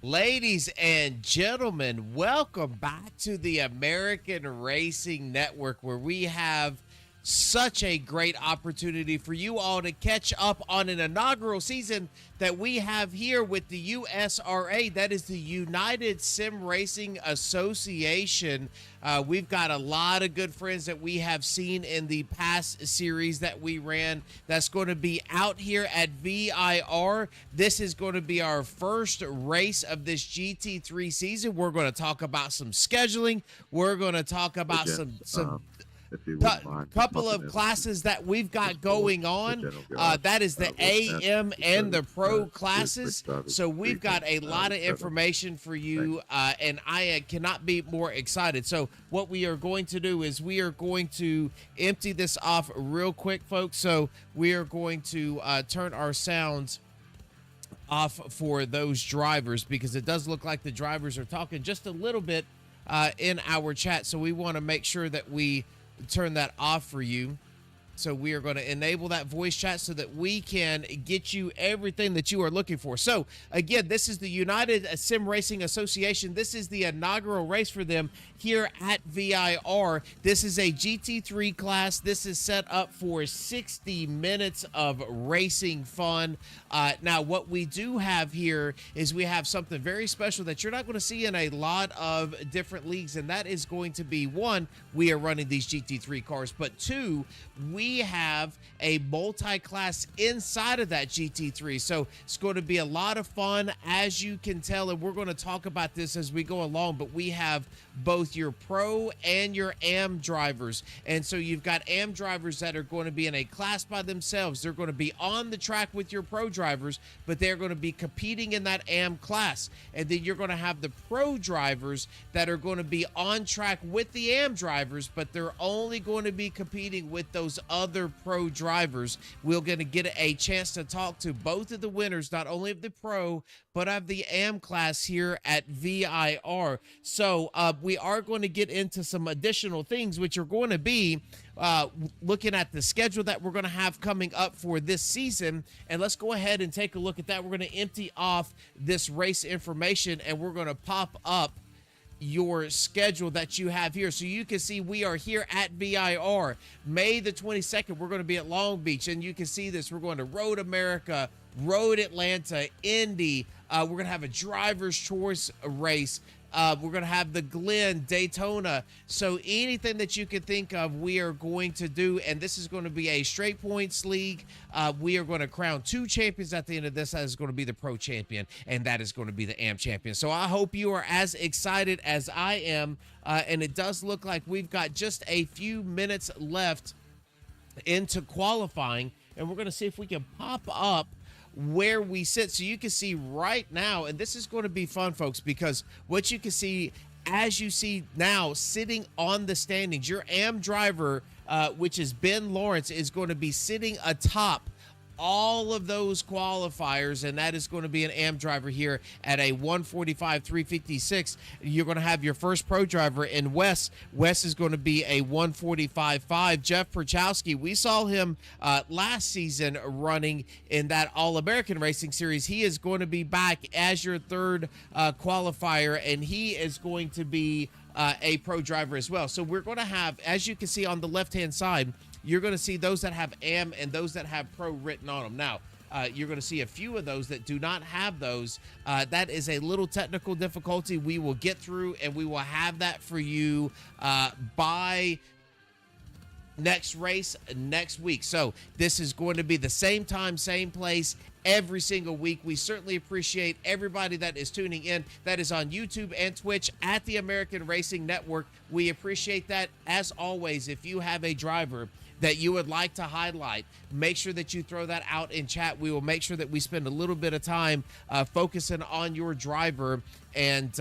Ladies and gentlemen, welcome back to the American Racing Network, where we have such a great opportunity for you all to catch up on an inaugural season that we have here with the USRA. That is the United Sim Racing Association. We've got a lot of good friends that we have seen in the past series that we ran that's going to be out here at VIR. This is going to be our first race of this GT3 season. We're going to talk about some scheduling. We're going to talk about some couple of classes that we've got going on. That is the AM and the Pro classes. So we've got a lot of information for you, and I cannot be more excited. So what we are going to do is we are going to empty this off real quick, folks. So we are going to turn our sounds off for those drivers, because it does look like the drivers are talking just a little bit in our chat. So we want to make sure that we turn that off for you. So we are going to enable that voice chat so that we can get you everything that you are looking for. So again, this is the United Sim Racing Association. This is the inaugural race for them here at VIR. This is a GT3 class. This is set up for 60 minutes of racing fun. Now, what we do have here is we have something very special that you're not going to see in a lot of different leagues, and that is going to be, one, we are running these GT3 cars, but two, we have a multi-class inside of that GT3. So it's going to be a lot of fun, as you can tell, and we're going to talk about this as we go along, but we have both your pro and your AM drivers. And so you've got AM drivers that are going to be in a class by themselves. They're going to be on the track with your pro drivers, but they're going to be competing in that AM class. And then you're going to have the pro drivers that are going to be on track with the AM drivers, but they're only going to be competing with those other pro drivers. We're going to get a chance to talk to both of the winners, not only of the pro, but of the AM class here at VIR. So we are going to get into some additional things, which are going to be looking at the schedule that we're going to have coming up for this season. And let's go ahead and take a look at that. We're going to empty off this race information, and we're going to pop up your schedule that you have here, so you can see we are here at VIR. May the 22nd, we're going to be at Long Beach, and you can see this. We're going to Road America, Road Atlanta, Indy. We're going to have a driver's choice race. We're going to have the Glen, Daytona. So anything that you can think of, we are going to do. And this is going to be a straight points league. We are going to crown two champions at the end of this. That is going to be the pro champion, and that is going to be the AM champion. So I hope you are as excited as I am. And it does look like we've got just a few minutes left into qualifying. And we're going to see if we can pop up where we sit, so you can see right now. And this is going to be fun, folks, because what you can see, as you see now sitting on the standings, your AM driver, which is Ben Lawrence, is going to be sitting atop all of those qualifiers, and that is going to be an AM driver here at a 145.356. You're going to have your first pro driver in Wes. Wes is going to be a 145.5. Jeff Perchowski, we saw him last season running in that All-American Racing Series. He is going to be back as your third qualifier, and he is going to be a pro driver as well. So we're going to have, as you can see on the left-hand side, you're going to see those that have AM and those that have pro written on them. Now, you're going to see a few of those that do not have those. That is a little technical difficulty we will get through, and we will have that for you by next race next week. So this is going to be the same time, same place, every single week. We certainly appreciate everybody that is tuning in, that is on YouTube and Twitch at the American Racing Network. We appreciate that. As always, if you have a driver that you would like to highlight, make sure that you throw that out in chat. We will make sure that we spend a little bit of time focusing on your driver and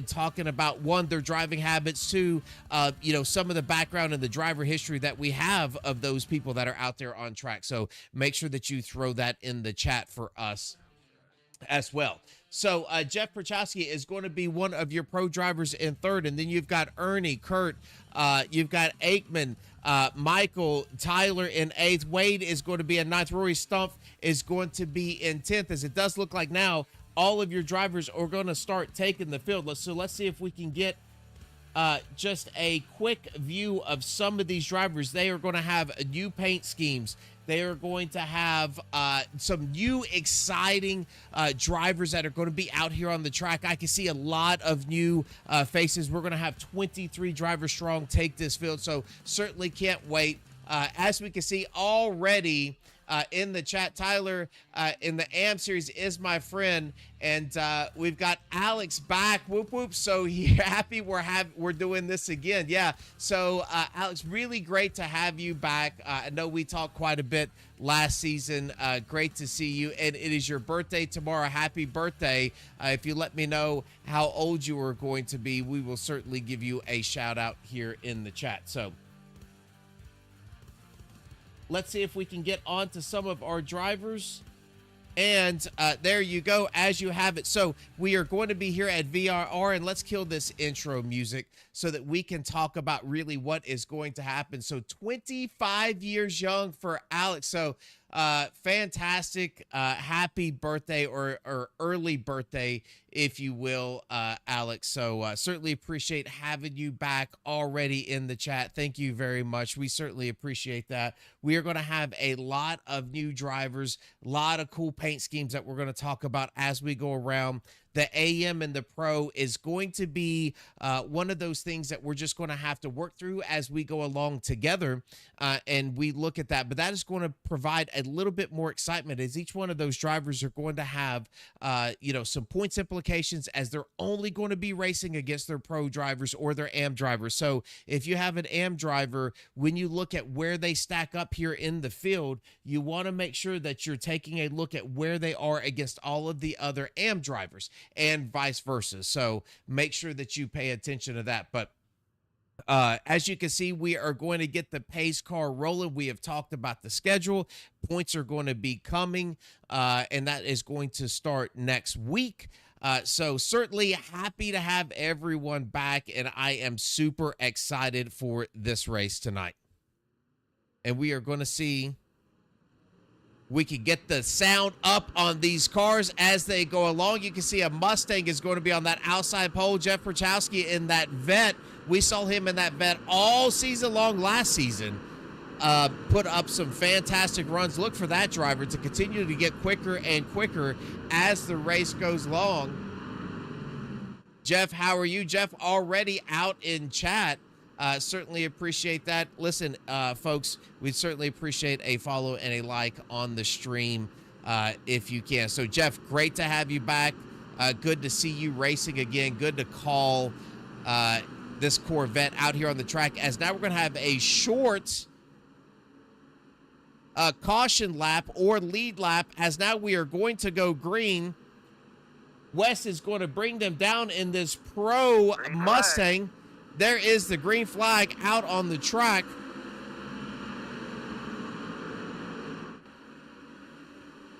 talking about, one, their driving habits, two, some of the background and the driver history that we have of those people that are out there on track. So make sure that you throw that in the chat for us as well. So Jeff Perchowski is going to be one of your pro drivers in third, and then you've got Ernie, Kurt, you've got Aikman, Michael, Tyler in eighth. Wade is going to be in ninth. Rory Stumpf is going to be in 10th, as it does look like now all of your drivers are going to start taking the field. Let's see if we can get just a quick view of some of these drivers. They are going to have new paint schemes. They are going to have some new exciting drivers that are going to be out here on the track. I can see a lot of new faces. We're going to have 23 drivers strong take this field, so certainly can't wait. As we can see already in the chat, Tyler in the AM series is my friend, and we've got Alex back. Whoop whoop! So happy we're doing this again. Yeah. So Alex, really great to have you back. I know we talked quite a bit last season. Great to see you, and it is your birthday tomorrow. Happy birthday! If you let me know how old you are going to be, we will certainly give you a shout out here in the chat. So let's see if we can get on to some of our drivers. And there you go, as you have it. So we are going to be here at VIR, and let's kill this intro music so that we can talk about really what is going to happen. So 25 years young for Alex. So fantastic. Happy birthday or early birthday, if you will, Alex. So certainly appreciate having you back already in the chat. Thank you very much. We certainly appreciate that. We are going to have a lot of new drivers, a lot of cool paint schemes that we're going to talk about as we go around. The AM and the Pro is going to be one of those things that we're just going to have to work through as we go along together, and we look at that. But that is going to provide a little bit more excitement, as each one of those drivers are going to have, some points implications, as they're only going to be racing against their Pro drivers or their AM drivers. So if you have an AM driver, when you look at where they stack up here in the field, you want to make sure that you're taking a look at where they are against all of the other AM drivers, and vice versa. So make sure that you pay attention to that. But as you can see, we are going to get the pace car rolling. We have talked about the schedule. Points are going to be coming, and that is going to start next week. So certainly happy to have everyone back, and I am super excited for this race tonight. And we are going to see we can get the sound up on these cars as they go along. You can see a Mustang is going to be on that outside pole. Jeff Prochowski in that Vet. We saw him in that Vet all season long last season. Put up some fantastic runs. Look for that driver to continue to get quicker and quicker as the race goes along. Jeff, how are you? Jeff already out in chat. Certainly appreciate that. Listen, folks, we'd certainly appreciate a follow and a like on the stream if you can. So, Jeff, great to have you back. Good to see you racing again. Good to call this Corvette out here on the track, as now we're going to have a short caution lap or lead lap, as now we are going to go green. Wes is going to bring them down in this Pro Mustang. There is the green flag out on the track.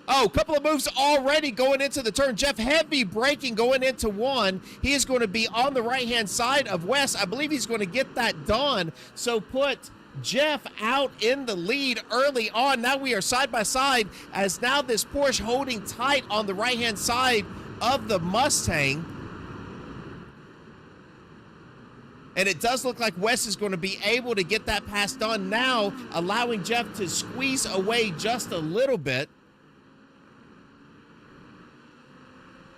Oh, a couple of moves already going into the turn. Jeff, heavy braking going into one. He is going to be on the right-hand side of Wes. I believe he's going to get that done. So put Jeff out in the lead early on. Now we are side by side, as now this Porsche holding tight on the right-hand side of the Mustang. And it does look like Wes is going to be able to get that pass done now, allowing Jeff to squeeze away just a little bit.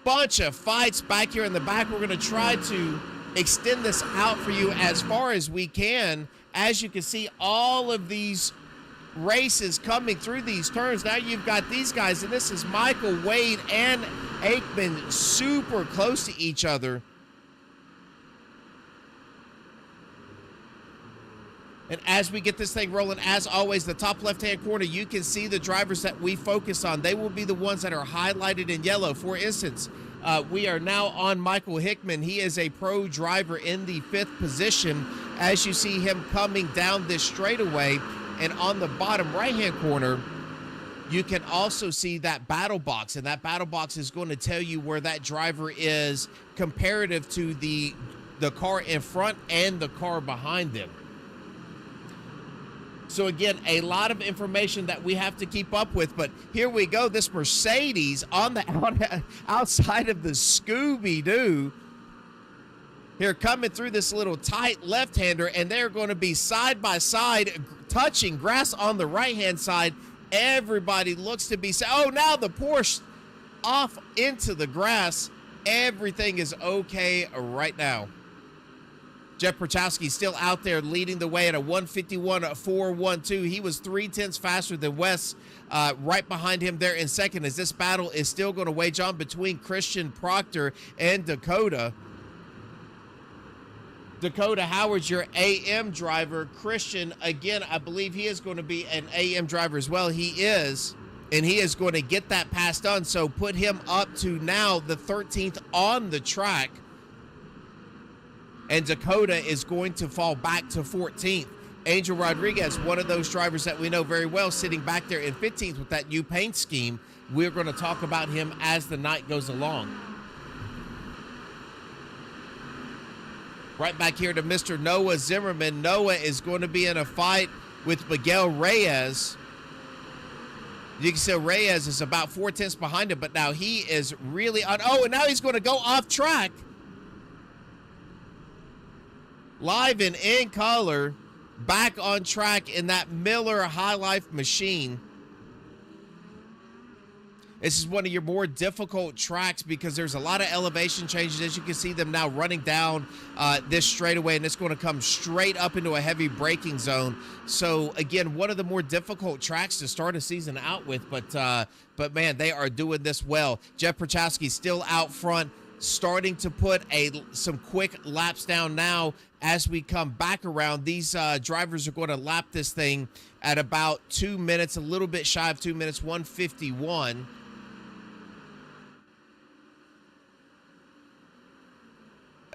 Bunch of fights back here in the back. We're going to try to extend this out for you as far as we can. As you can see, all of these races coming through these turns. Now you've got these guys, and this is Michael, Wade, and Aikman super close to each other. And as we get this thing rolling, as always, the top left-hand corner, you can see the drivers that we focus on. They will be the ones that are highlighted in yellow. For instance, we are now on Michael Hickman. He is a Pro driver in the 5th position. As you see him coming down this straightaway, and on the bottom right-hand corner, you can also see that battle box, and that battle box is going to tell you where that driver is comparative to the car in front and the car behind them. So again, a lot of information that we have to keep up with, but here we go. This Mercedes on the outside of the Scooby-Doo here, coming through this little tight left-hander, and they're going to be side by side, touching grass on the right-hand side. Everybody looks to be, oh, now the Porsche off into the grass. Everything is okay right now. Jeff Prochowski still out there leading the way at a 151.412. He was 0.3 faster than Wes, right behind him there in second, as this battle is still going to wage on between Christian Proctor and Dakota. Dakota Howard's your AM driver. Christian, again, I believe he is going to be an AM driver as well. He is, and he is going to get that pass done, so put him up to now the 13th on the track. And Dakota is going to fall back to 14th. Angel Rodriguez, one of those drivers that we know very well, sitting back there in 15th with that new paint scheme. We're going to talk about him as the night goes along. Right back here to Mr. Noah Zimmerman. Noah is going to be in a fight with Miguel Reyes. You can see Reyes is about 0.4 behind him, but now he is really on. Oh, and now he's going to go off track. Live and in color, back on track in that Miller High Life machine. This is one of your more difficult tracks because there's a lot of elevation changes. As you can see them now running down this straightaway, and it's going to come straight up into a heavy braking zone. So again, one of the more difficult tracks to start a season out with, but man, they are doing this well. Jeff Prochowski still out front, starting to put some quick laps down now. As we come back around, these drivers are going to lap this thing at about 2 minutes, a little bit shy of 2 minutes, 1:51.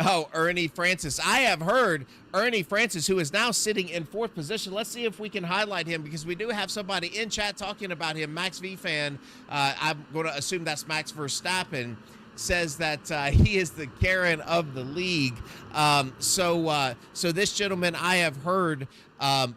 Oh, Ernie Francis. I have heard Ernie Francis, who is now sitting in 4th position. Let's see if we can highlight him, because we do have somebody in chat talking about him. Max V fan, I'm going to assume that's Max Verstappen, says that he is the Karen of the league. So this gentleman, I have heard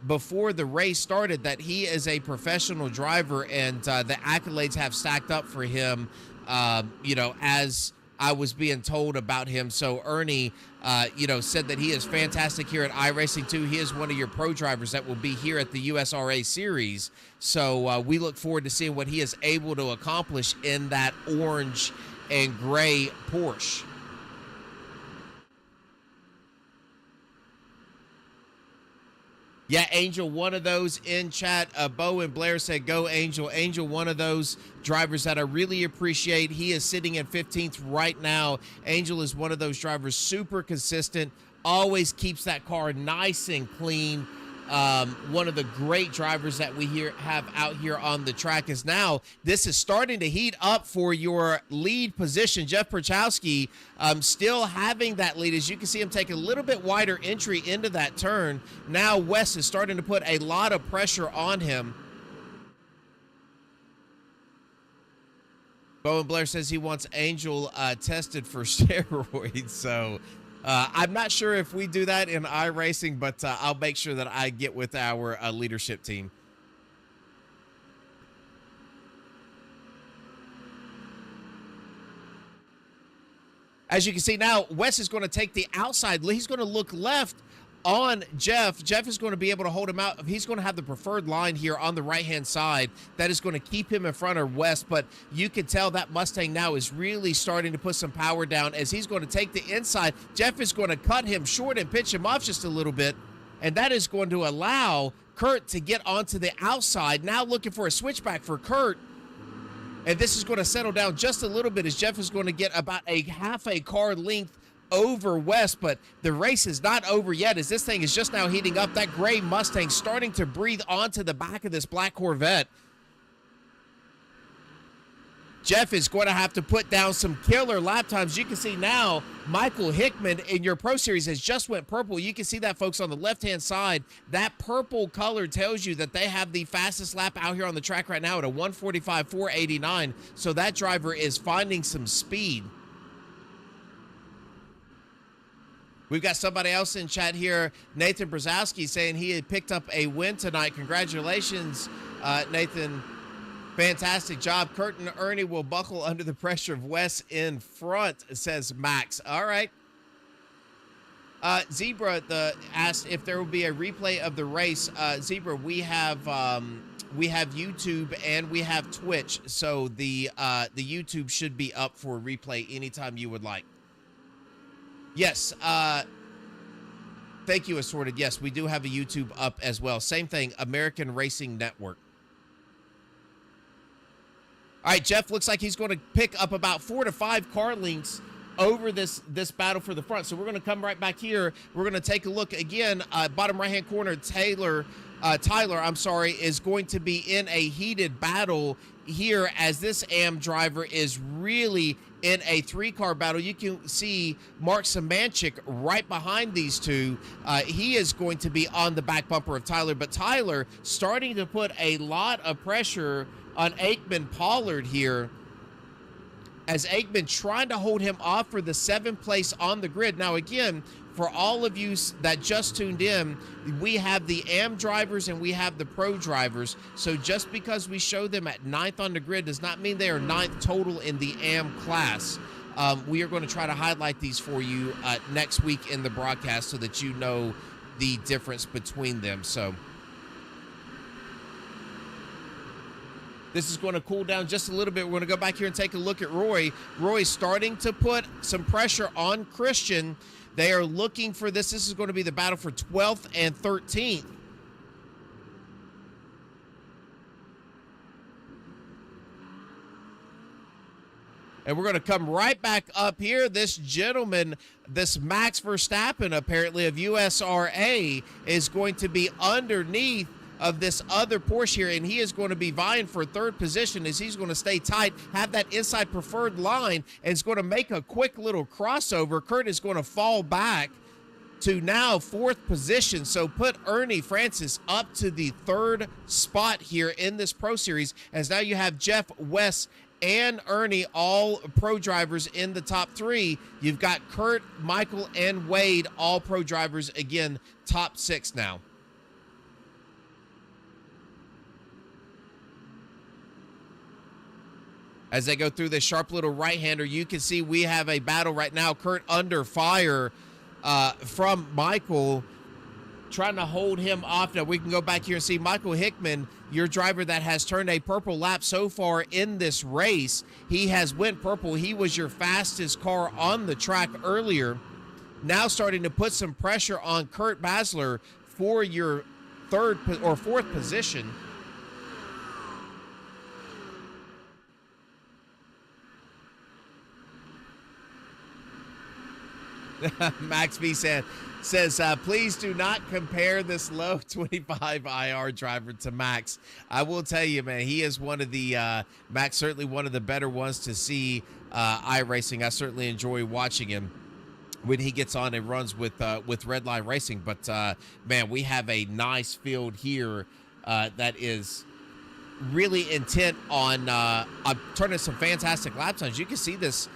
before the race started that he is a professional driver, and the accolades have stacked up for him, as I was being told about him. So Ernie, said that he is fantastic here at iRacing 2. He is one of your pro drivers that will be here at the USRA series. So we look forward to seeing what he is able to accomplish in that orange and gray Porsche. Yeah, Angel, one of those in chat. Bo and Blair said, go Angel. Angel, one of those drivers that I really appreciate. He is sitting at 15th right now. Angel is one of those drivers, super consistent, always keeps that car nice and clean. One of the great drivers that we have out here on the track. Is now this is starting to heat up for your lead position. Jeff Prochowski still having that lead. As you can see him take a little bit wider entry into that turn. Now Wes is starting to put a lot of pressure on him. Bowen Blair says he wants Angel tested for steroids. So I'm not sure if we do that in iRacing, but I'll make sure that I get with our leadership team. As you can see now, Wes is going to take the outside. He's going to look left on Jeff. Jeff is going to be able to hold him out. He's going to have the preferred line here on the right-hand side. That is going to keep him in front of Wes, but you can tell that Mustang now is really starting to put some power down as he's going to take the inside. Jeff is going to cut him short and pitch him off just a little bit, and that is going to allow Kurt to get onto the outside. Now looking for a switchback for Kurt, and this is going to settle down just a little bit as Jeff is going to get about a half a car length over West, but the race is not over yet as this thing is just now heating up. That gray Mustang starting to breathe onto the back of this black Corvette. Jeff is going to have to put down some killer lap times. You can see now Michael Hickman in your Pro Series has just went purple. You can see that, folks, on the left-hand side. That purple color tells you that they have the fastest lap out here on the track right now at a 1:45.489. So that driver is finding some speed. We've got somebody else in chat here, Nathan Brzezowski, saying he had picked up a win tonight. Congratulations, Nathan. Fantastic job. Kurt and Ernie will buckle under the pressure of Wes in front, says Max. All right. Zebra asked if there will be a replay of the race. Zebra, we have YouTube and we have Twitch, so the YouTube should be up for a replay anytime you would like. Yes. Thank you, Assorted. Yes, we do have a YouTube up as well. Same thing, American Racing Network. All right, Jeff looks like he's going to pick up about 4 to 5 car links over this battle for the front. So we're going to come right back here. We're going to take a look again. Bottom right-hand corner, Tyler, is going to be in a heated battle here as this AM driver is really in a 3-car battle. You can see Mark Samanchik right behind these two. He is going to be on the back bumper of Tyler, but Tyler starting to put a lot of pressure on Aikman Pollard here, as Aikman trying to hold him off for the 7th place on the grid. Now, again, for all of you that just tuned in, we have the AM drivers and we have the pro drivers. So just because we show them at 9th on the grid does not mean they are 9th total in the AM class. We are going to try to highlight these for you next week in the broadcast so that you know the difference between them. So this is going to cool down just a little bit. We're going to go back here and take a look at Roy. Roy's starting to put some pressure on Christian. They are looking for this. This is going to be the battle for 12th and 13th. And we're going to come right back up here. This gentleman, this Max Verstappen, apparently of USRA, is going to be underneath of this other Porsche here, and he is going to be vying for 3rd position as he's going to stay tight, have that inside preferred line, and is going to make a quick little crossover. Kurt is going to fall back to now 4th position, so put Ernie Francis up to the 3rd spot here in this Pro Series, as now you have Jeff, Wes, and Ernie, all pro drivers in the top 3. You've got Kurt, Michael, and Wade, all pro drivers, again, top 6 now. As they go through this sharp little right-hander, you can see we have a battle right now. Kurt under fire from Michael, trying to hold him off. Now we can go back here and see Michael Hickman, your driver that has turned a purple lap so far in this race. He has went purple. He was your fastest car on the track earlier. Now starting to put some pressure on Kurt Basler for your 3rd or 4th position. Max V says, please do not compare this low 25 IR driver to Max. I will tell you, man, he is one of the, Max, certainly one of the better ones to see iRacing. I certainly enjoy watching him when he gets on and runs with Redline Racing. But, man, we have a nice field here that is really intent on turning some fantastic lap times. You can see this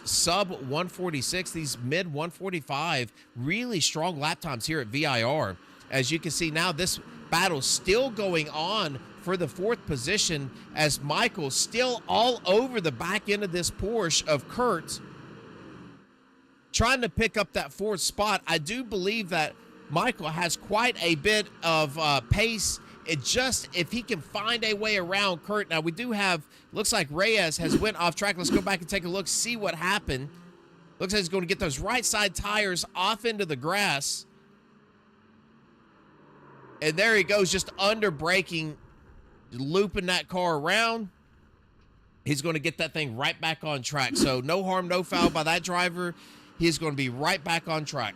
sub 146, these mid 145, really strong lap times here at VIR. As you can see now, this battle still going on for the 4th position as Michael still all over the back end of this Porsche of Kurt, trying to pick up that 4th spot. I do believe that Michael has quite a bit of pace. It just, if he can find a way around Kurt. Now we do have, looks like Reyes has went off track. Let's go back and take a look, see what happened. Looks like he's going to get those right side tires off into the grass. And there he goes, just under braking, looping that car around. He's going to get that thing right back on track. So no harm, no foul by that driver. He's going to be right back on track.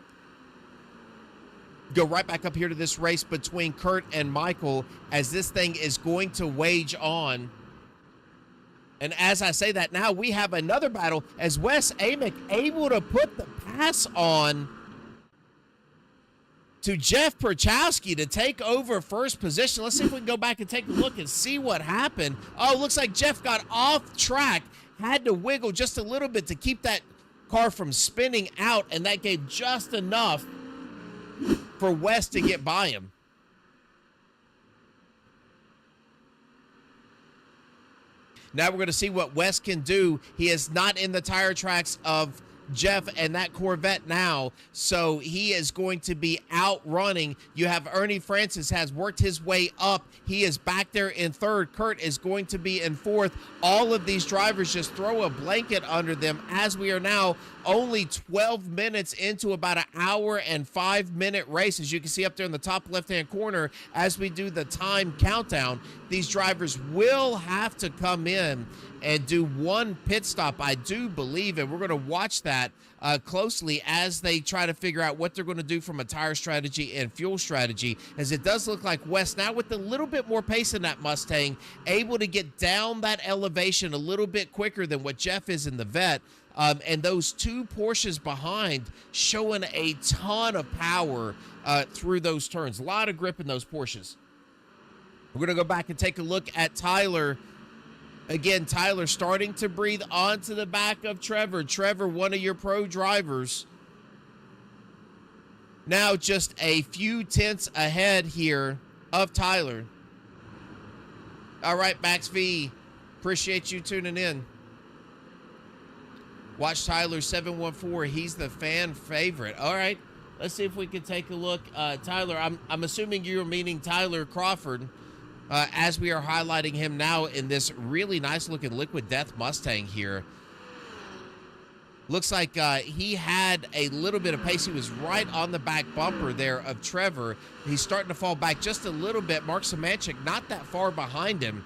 Go right back up here to this race between Kurt and Michael as this thing is going to wage on. And as I say that, now we have another battle as Wes Amick able to put the pass on to Jeff Perchowski to take over 1st position. Let's see if we can go back and take a look and see what happened. Oh, looks like Jeff got off track, had to wiggle just a little bit to keep that car from spinning out, and that gave just enough for Wes to get by him. Now we're going to see what Wes can do. He is not in the tire tracks of Jeff and that Corvette now, so he is going to be outrunning. You have Ernie Francis has worked his way up. He is back there in third. Kurt is going to be in fourth. All of these drivers just throw a blanket under them as we are now only 12 minutes into about an hour and 5-minute race. As you can see up there in the top left-hand corner, as we do the time countdown, these drivers will have to come in and do one pit stop, I do believe, and we're going to watch that closely as they try to figure out what they're going to do from a tire strategy and fuel strategy, as it does look like Wes, now with a little bit more pace in that Mustang, able to get down that elevation a little bit quicker than what Jeff is in the Vet. And those two Porsches behind showing a ton of power through those turns. A lot of grip in those Porsches. We're going to go back and take a look at Tyler. Again, Tyler starting to breathe onto the back of Trevor. Trevor, one of your pro drivers. Now just a few tenths ahead here of Tyler. All right, Max V, appreciate you tuning in. Watch Tyler 714. He's the fan favorite. All right, let's see if we can take a look. Tyler, I'm assuming you're meaning Tyler Crawford, as we are highlighting him now in this really nice looking Liquid Death Mustang here. Looks like he had a little bit of pace. He was right on the back bumper there of Trevor. He's starting to fall back just a little bit. Mark Semanchik not that far behind him.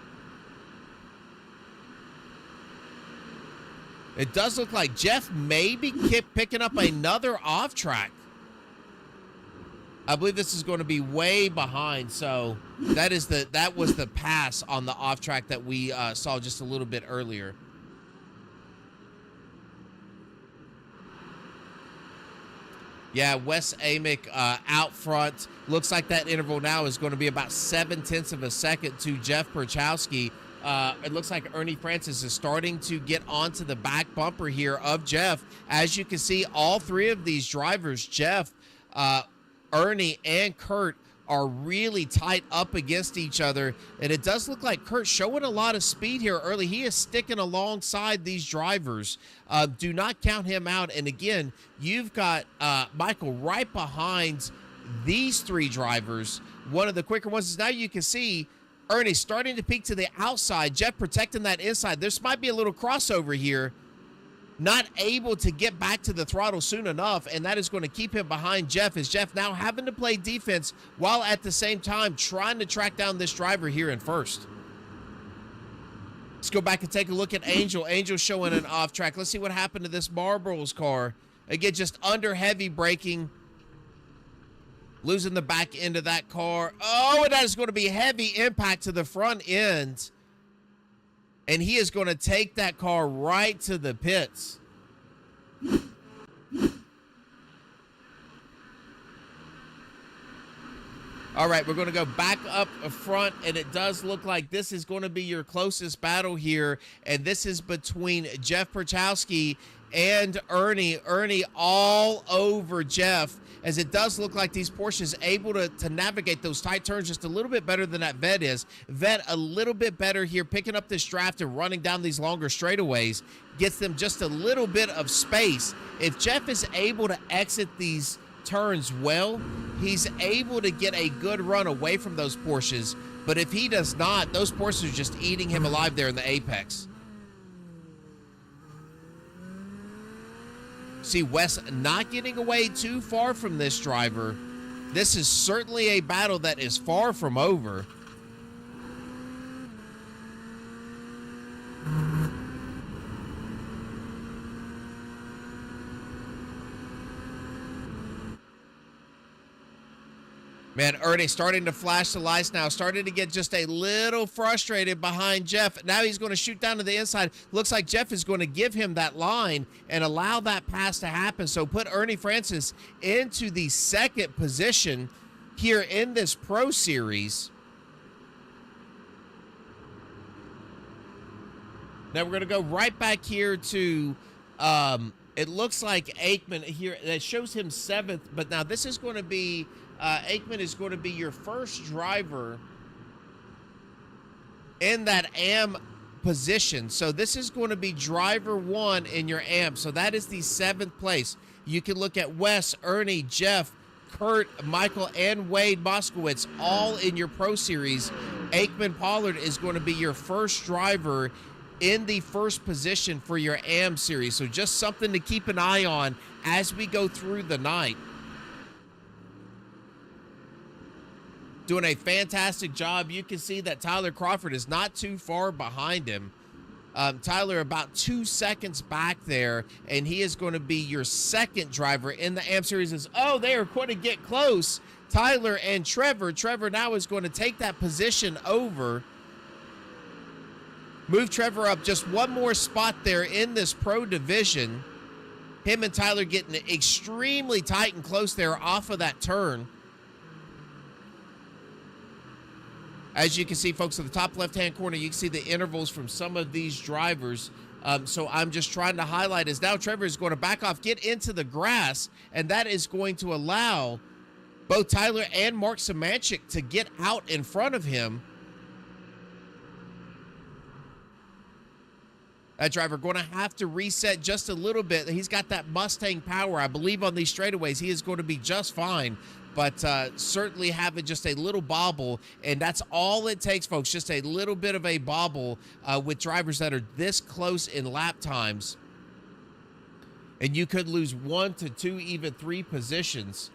It does look like Jeff may be picking up another off track. I believe this is going to be way behind. So that was the pass on the off track that we saw just a little bit earlier. Yeah, Wes Amick out front. Looks like that interval now is going to be about 0.7 of a second to Jeff Perchowski. It looks like Ernie Francis is starting to get onto the back bumper here of Jeff. As you can see, all three of these drivers, Jeff, Ernie, and Kurt, are really tight up against each other. And it does look like Kurt showing a lot of speed here early. He is sticking alongside these drivers. Do not count him out. And again, you've got Michael right behind these three drivers. One of the quicker ones is now you can see Ernie starting to peek to the outside. Jeff protecting that inside. This might be a little crossover here. Not able to get back to the throttle soon enough, and that is going to keep him behind Jeff, as Jeff now having to play defense while at the same time trying to track down this driver here in first. Let's go back and take a look at Angel. Angel showing an off track. Let's see what happened to this Marlboro's car. Again, just under heavy braking. Losing the back end of that car. Oh, and that is going to be heavy impact to the front end. And he is going to take that car right to the pits. All right, we're going to go back up front, and it does look like this is going to be your closest battle here, and this is between Jeff Perchowski and Ernie. Ernie all over Jeff, as it does look like these Porsches able to navigate those tight turns just a little bit better than that Vet is. Vet a little bit better here, picking up this draft and running down these longer straightaways, gets them just a little bit of space. If Jeff is able to exit these turns well, he's able to get a good run away from those Porsches. But if he does not, those Porsches are just eating him alive there in the apex. See, Wes not getting away too far from this driver. This is certainly a battle that is far from over. Man, Ernie starting to flash the lights now, starting to get just a little frustrated behind Jeff. Now he's going to shoot down to the inside. Looks like Jeff is going to give him that line and allow that pass to happen. So put Ernie Francis into the second position here in this Pro Series. Now we're going to go right back here to It looks like Aikman here, that shows him 7th, but now this is going to be, Aikman is going to be your first driver in that AM position. So this is going to be driver 1 in your AM. So that is the 7th place. You can look at Wes, Ernie, Jeff, Kurt, Michael, and Wade Moskowitz all in your Pro Series. Aikman Pollard is going to be your first driver in the first position for your AM series. So just something to keep an eye on as we go through the night. Doing a fantastic job. You can see that Tyler Crawford is not too far behind him. Tyler about 2 seconds back there, and he is going to be your second driver in the AM series. Oh, they are going to get close. Tyler and Trevor. Trevor now is going to take that position over. Move Trevor up just one more spot there in this pro division. Him and Tyler getting extremely tight and close there off of that turn. As you can see, folks, at the top left-hand corner, you can see the intervals from some of these drivers. So I'm just trying to highlight is now Trevor is going to back off, get into the grass, and that is going to allow both Tyler and Mark Semanchik to get out in front of him. That driver going to have to reset just a little bit. He's got that Mustang power. I believe on these straightaways, he is going to be just fine. But certainly having just a little bobble, and that's all it takes, folks, just a little bit of a bobble with drivers that are this close in lap times. And you could lose 1 to 2, even 3 positions.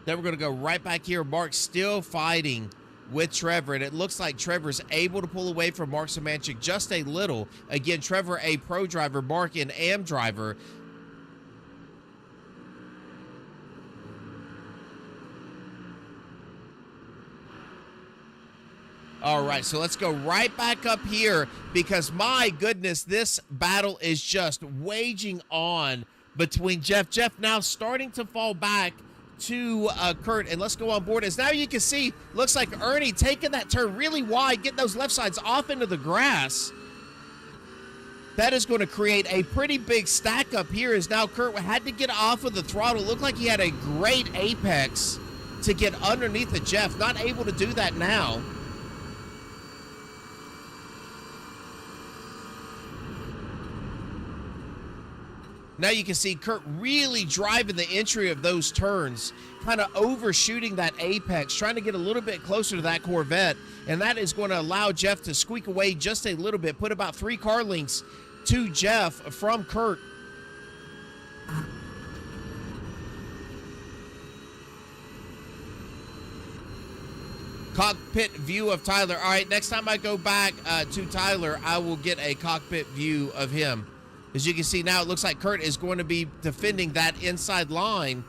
Then we're going to go right back here. Mark still fighting with Trevor, and it looks like Trevor's able to pull away from Mark Semanchik just a little. Again, Trevor, a pro driver, Mark, an AM driver. All right, so let's go right back up here because, my goodness, this battle is just waging on between Jeff. Jeff now starting to fall back to Kurt, and let's go on board. As now you can see, looks like Ernie taking that turn really wide, getting those left sides off into the grass. That is going to create a pretty big stack up here as now Kurt had to get off of the throttle. Looked like he had a great apex to get underneath the Jeff. Not able to do that now. Now you can see Kurt really driving the entry of those turns, kind of overshooting that apex, trying to get a little bit closer to that Corvette, and that is going to allow Jeff to squeak away just a little bit, put about 3 car lengths to Jeff from Kurt. Cockpit view of Tyler. All right, next time I go back to Tyler, I will get a cockpit view of him. As you can see now, it looks like Kurt is going to be defending that inside line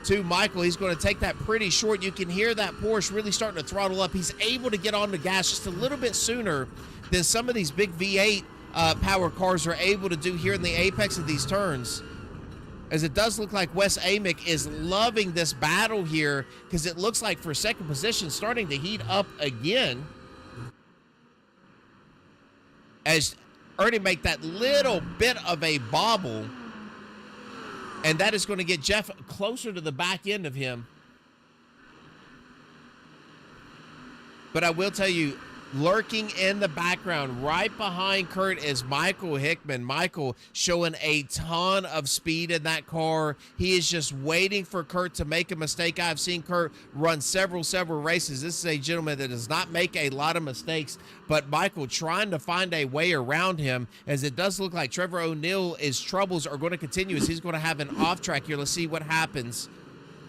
to Michael. He's going to take that pretty short. You can hear that Porsche really starting to throttle up. He's able to get on the gas just a little bit sooner than some of these big V8 power cars are able to do here in the apex of these turns. As it does look like Wes Amick is loving this battle here because it looks like for second position starting to heat up again. As Ernie make that little bit of a bobble, and that is going to get Jeff closer to the back end of him. But I will tell you, lurking in the background right behind Kurt is Michael Hickman. Michael showing a ton of speed in that car. He is just waiting for Kurt to make a mistake. I've seen Kurt run several races. This is a gentleman that does not make a lot of mistakes, but Michael trying to find a way around him, as it does look like Trevor O'Neill's troubles are going to continue as he's going to have an off track here. Let's see what happens.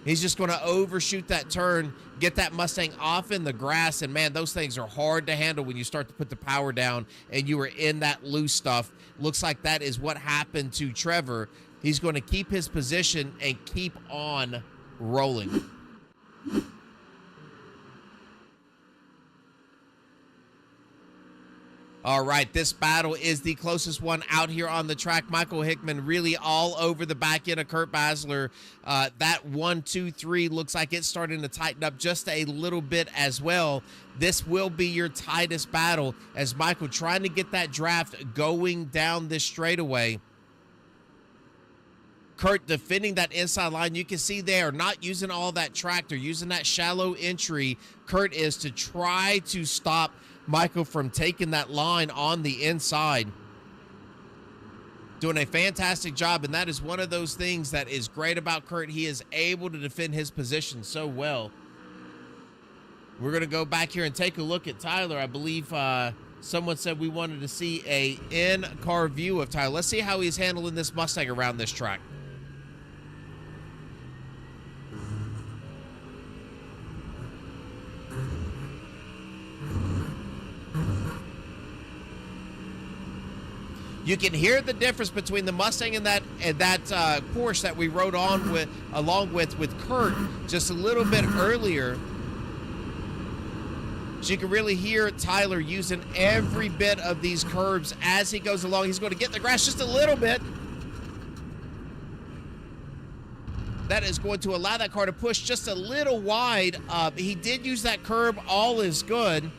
He's just going to overshoot that turn, get that Mustang off in the grass, and man, those things are hard to handle when you start to put the power down and you are in that loose stuff. Looks like that is what happened to Trevor. He's going to keep his position and keep on rolling. All right, this battle is the closest one out here on the track. Michael Hickman really all over the back end of Kurt Basler. That 1, 2, 3 looks like it's starting to tighten up just a little bit as well. This will be your tightest battle as Michael trying to get that draft going down this straightaway. Kurt defending that inside line. You can see they are not using all that track. They're using that shallow entry. Kurt is to try to stop Michael from taking that line on the inside. Doing a fantastic job, and that is one of those things that is great about Kurt. He is able to defend his position so well. We're going to go back here and take a look at Tyler. I believe someone said we wanted to see a in-car view of Tyler. Let's see how he's handling this Mustang around this track. You can hear the difference between the Mustang and that Porsche that we rode on with, along with Kurt just a little bit earlier. So you can really hear Tyler using every bit of these curbs as he goes along. He's going to get the grass just a little bit. That is going to allow that car to push just a little wide. He did use that curb. All is good.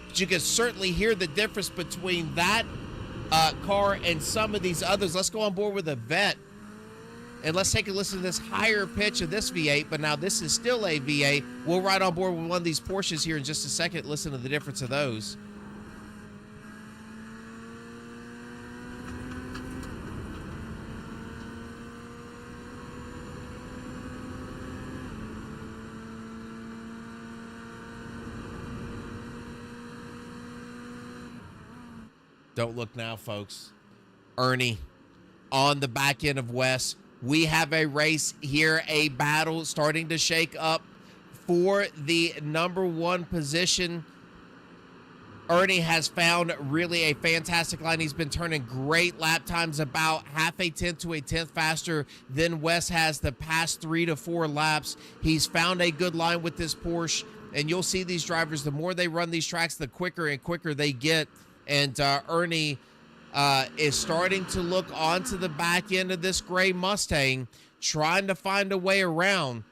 But you can certainly hear the difference between that car and some of these others. Let's go on board with a vet. And let's take a listen to this higher pitch of this V8, but now this is still a V8. We'll ride on board with one of these Porsches here in just a second. Listen to the difference of those. Don't look now, folks. Ernie on the back end of Wes. We have a race here, a battle starting to shake up for the #1 position. Ernie has found really a fantastic line. He's been turning great lap times, about half a tenth to a tenth faster than Wes has the past 3 to 4 laps. He's found a good line with this Porsche, and you'll see these drivers, the more they run these tracks, the quicker and quicker they get. And Ernie is starting to look onto the back end of this gray Mustang, trying to find a way around.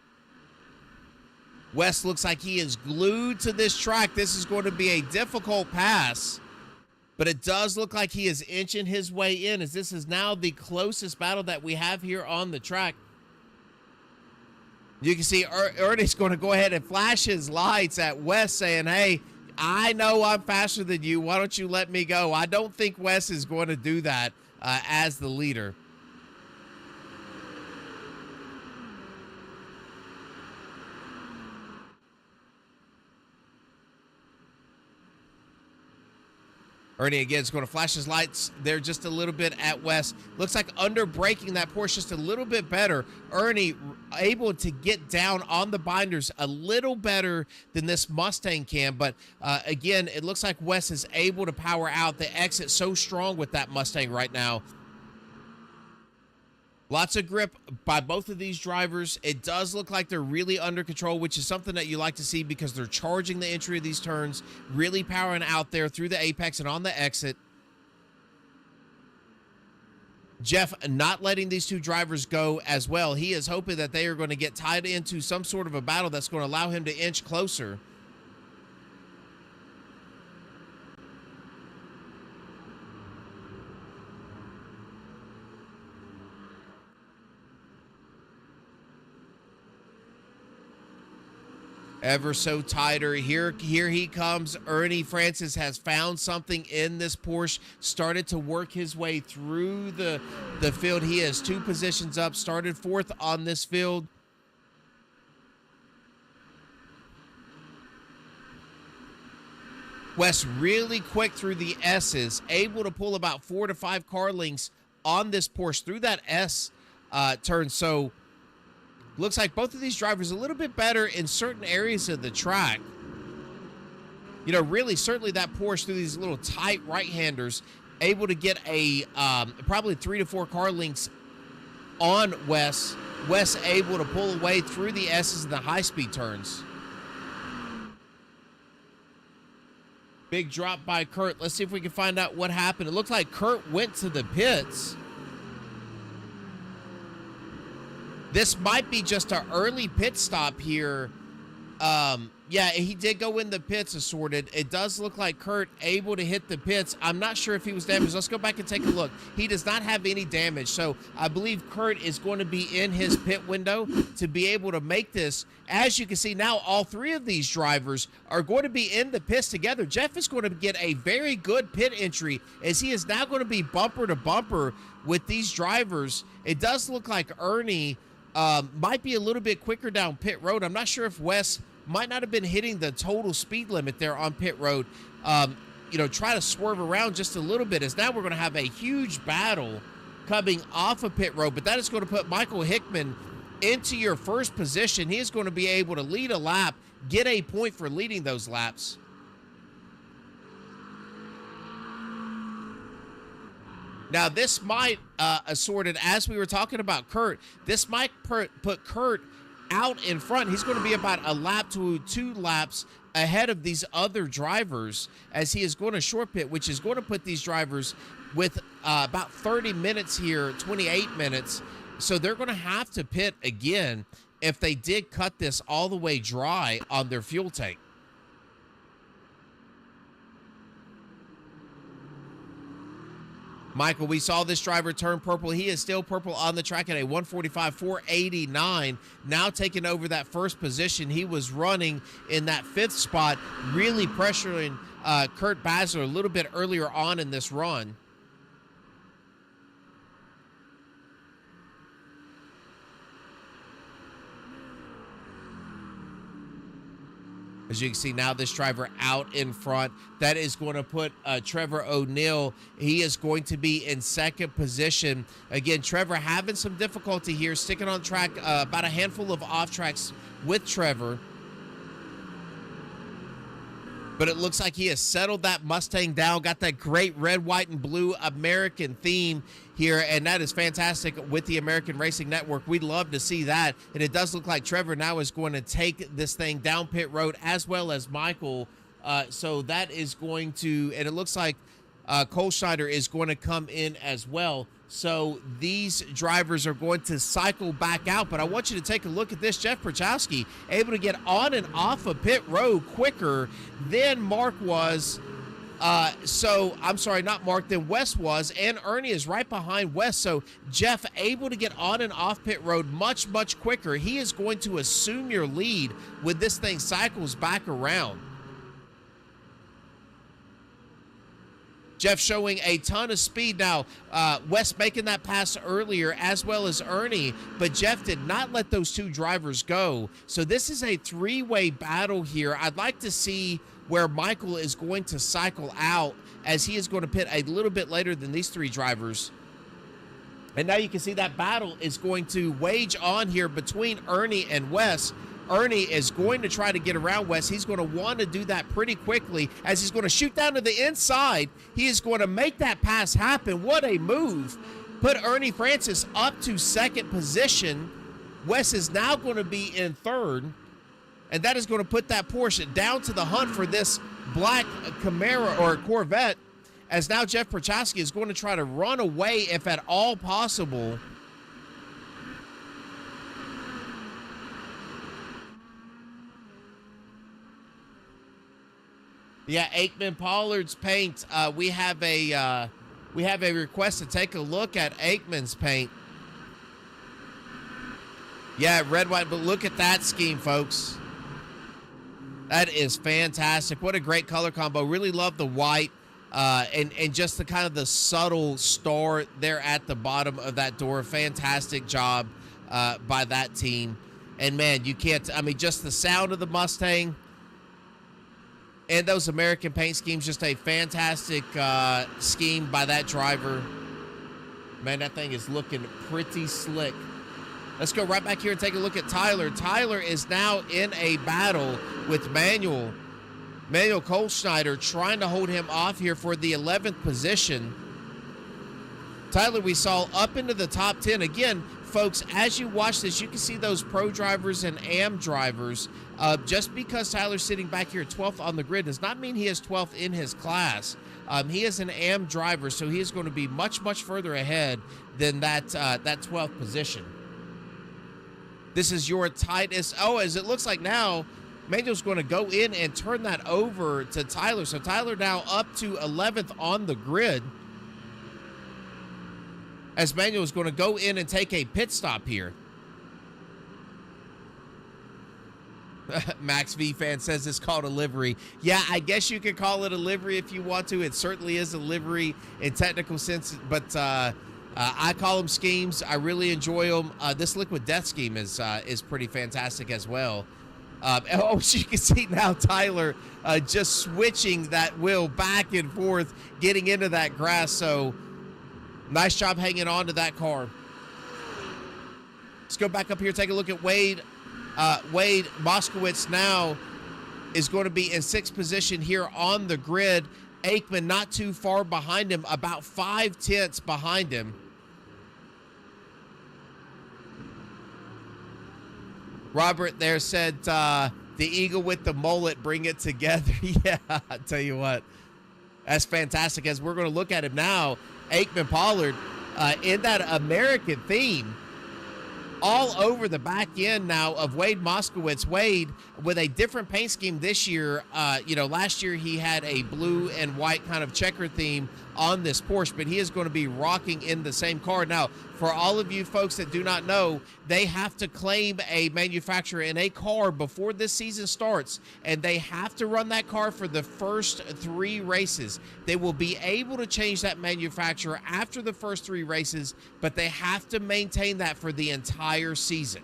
Wes looks like he is glued to this track. This is going to be a difficult pass, but it does look like he is inching his way in, as this is now the closest battle that we have here on the track. You can see Ernie's going to go ahead and flash his lights at Wes, saying, hey, I know I'm faster than you. Why don't you let me go? I don't think Wes is going to do that as the leader. Ernie again is going to flash his lights there just a little bit at Wes. Looks like under braking that Porsche just a little bit better. Ernie able to get down on the binders a little better than this Mustang can. But again, it looks like Wes is able to power out. The exit so strong with that Mustang right now. Lots of grip by both of these drivers. It does look like they're really under control, which is something that you like to see because they're charging the entry of these turns, really powering out there through the apex and on the exit. Jeff not letting these two drivers go as well. He is hoping that they are going to get tied into some sort of a battle that's going to allow him to inch closer. Ever so tighter. Here he comes. Ernie Francis has found something in this Porsche, started to work his way through the field. He has 2 positions up, started 4th on this field. Wes really quick through the S's, able to pull about 4 to 5 car lengths on this Porsche through that S turn. So looks like both of these drivers a little bit better in certain areas of the track. You know, really, certainly that Porsche through these little tight right-handers, able to get a probably 3 to 4 car lengths on Wes. Wes able to pull away through the S's and the high-speed turns. Big drop by Kurt. Let's see if we can find out what happened. It looks like Kurt went to the pits. This might be just an early pit stop here Yeah, he did go in the pits assorted. It does look like Kurt able to hit the pits. I'm not sure if he was damaged. Let's go back and take a look. He does not have any damage. So I believe Kurt is going to be in his pit window to be able to make this. As you can see now, all three of these drivers are going to be in the pits together. Jeff is going to get a very good pit entry as he is now going to be bumper to bumper with these drivers. It does look like Ernie might be a little bit quicker down pit road. I'm not sure if Wes might not have been hitting the total speed limit there on pit road. Try to swerve around just a little bit, as now we're going to have a huge battle coming off of pit road, but that is going to put Michael Hickman into your first position. He is going to be able to lead a lap, get a point for leading those laps. Now, this might, assorted, as we were talking about Kurt, this might put Kurt out in front. He's going to be about a lap to 2 laps ahead of these other drivers as he is going to short pit, which is going to put these drivers with about 30 minutes here, 28 minutes. So they're going to have to pit again if they did cut this all the way dry on their fuel tank. Michael, we saw this driver turn purple. He is still purple on the track at a 145.489. Now taking over that first position. He was running in that 5th spot, really pressuring Kurt Basler a little bit earlier on in this run. As you can see now, this driver out in front. That is going to put Trevor O'Neill. He is going to be in 2nd position. Again, Trevor having some difficulty here, sticking on track, about a handful of off tracks with Trevor. But it looks like he has settled that Mustang down, got that great red, white, and blue American theme here, and that is fantastic with the American Racing Network. We'd love to see that, and it does look like Trevor now is going to take this thing down pit road, as well as Michael. So that is going to, and it looks like Cole Schneider is going to come in as well. So these drivers are going to cycle back out, but I want you to take a look at this. Jeff Prochowski able to get on and off of pit road quicker than Mark was. I'm sorry, not Mark, than Wes was, and Ernie is right behind Wes. So Jeff able to get on and off pit road much, much quicker. He is going to assume your lead when this thing cycles back around. Jeff showing a ton of speed now. Wes making that pass earlier, as well as Ernie, but Jeff did not let those 2 drivers go. So this is a 3-way battle here. I'd like to see where Michael is going to cycle out, as he is going to pit a little bit later than these 3 drivers. And now you can see that battle is going to wage on here between Ernie and Wes. Ernie is going to try to get around Wes. He's going to want to do that pretty quickly, as he's going to shoot down to the inside. He is going to make that pass happen. What a move. Put Ernie Francis up to 2nd position. Wes is now going to be in 3rd, and that is going to put that Porsche down to the hunt for this black Camaro or Corvette, as now Jeff Prochowski is going to try to run away if at all possible. Yeah, Aikman Pollard's paint. We have a request to take a look at Aikman's paint. Yeah, red, white, but look at that scheme, folks. That is fantastic. What a great color combo. Really love the white and just the kind of the subtle star there at the bottom of that door. Fantastic job by that team. And man, you can't, I mean, just the sound of the Mustang and those American paint schemes, just a fantastic scheme by that driver. Man, that thing is looking pretty slick. Let's go right back here and take a look at Tyler. Tyler is now in a battle with Manuel Kohlschneider, trying to hold him off here for the 11th position. Tyler, we saw up into the top 10. Again, folks, as you watch this, you can see those pro drivers and AM drivers. Just because Tyler's sitting back here at 12th on the grid does not mean he is 12th in his class. He is an AM driver, so he is going to be much, much further ahead than that 12th position. This is your tightest. Oh, as it looks like now, Manuel's going to go in and turn that over to Tyler. So Tyler now up to 11th on the grid, as Manuel's going to go in and take a pit stop here. Max V fan says it's called a livery. Yeah, I guess you could call it a livery if you want to. It certainly is a livery in technical sense, but I call them schemes. I really enjoy them. This Liquid Death scheme is pretty fantastic as well. As you can see now, Tyler just switching that wheel back and forth, getting into that grass. So nice job hanging on to that car. Let's go back up here, take a look at Wade. Wade Moskowitz now is going to be in 6th position here on the grid. Aikman not too far behind him, about 5/10 behind him. Robert there said, the eagle with the mullet, bring it together. Yeah, I tell you what, that's fantastic. As we're going to look at him now, Aikman Pollard in that American theme all over the back end now of Wade Moskowitz. Wade with a different paint scheme this year. Last year he had a blue and white kind of checker theme on this Porsche, but he is going to be rocking in the same car. Now, for all of you folks that do not know, they have to claim a manufacturer in a car before this season starts, and they have to run that car for the first 3 races. They will be able to change that manufacturer after the first 3 races, but they have to maintain that for the entire season.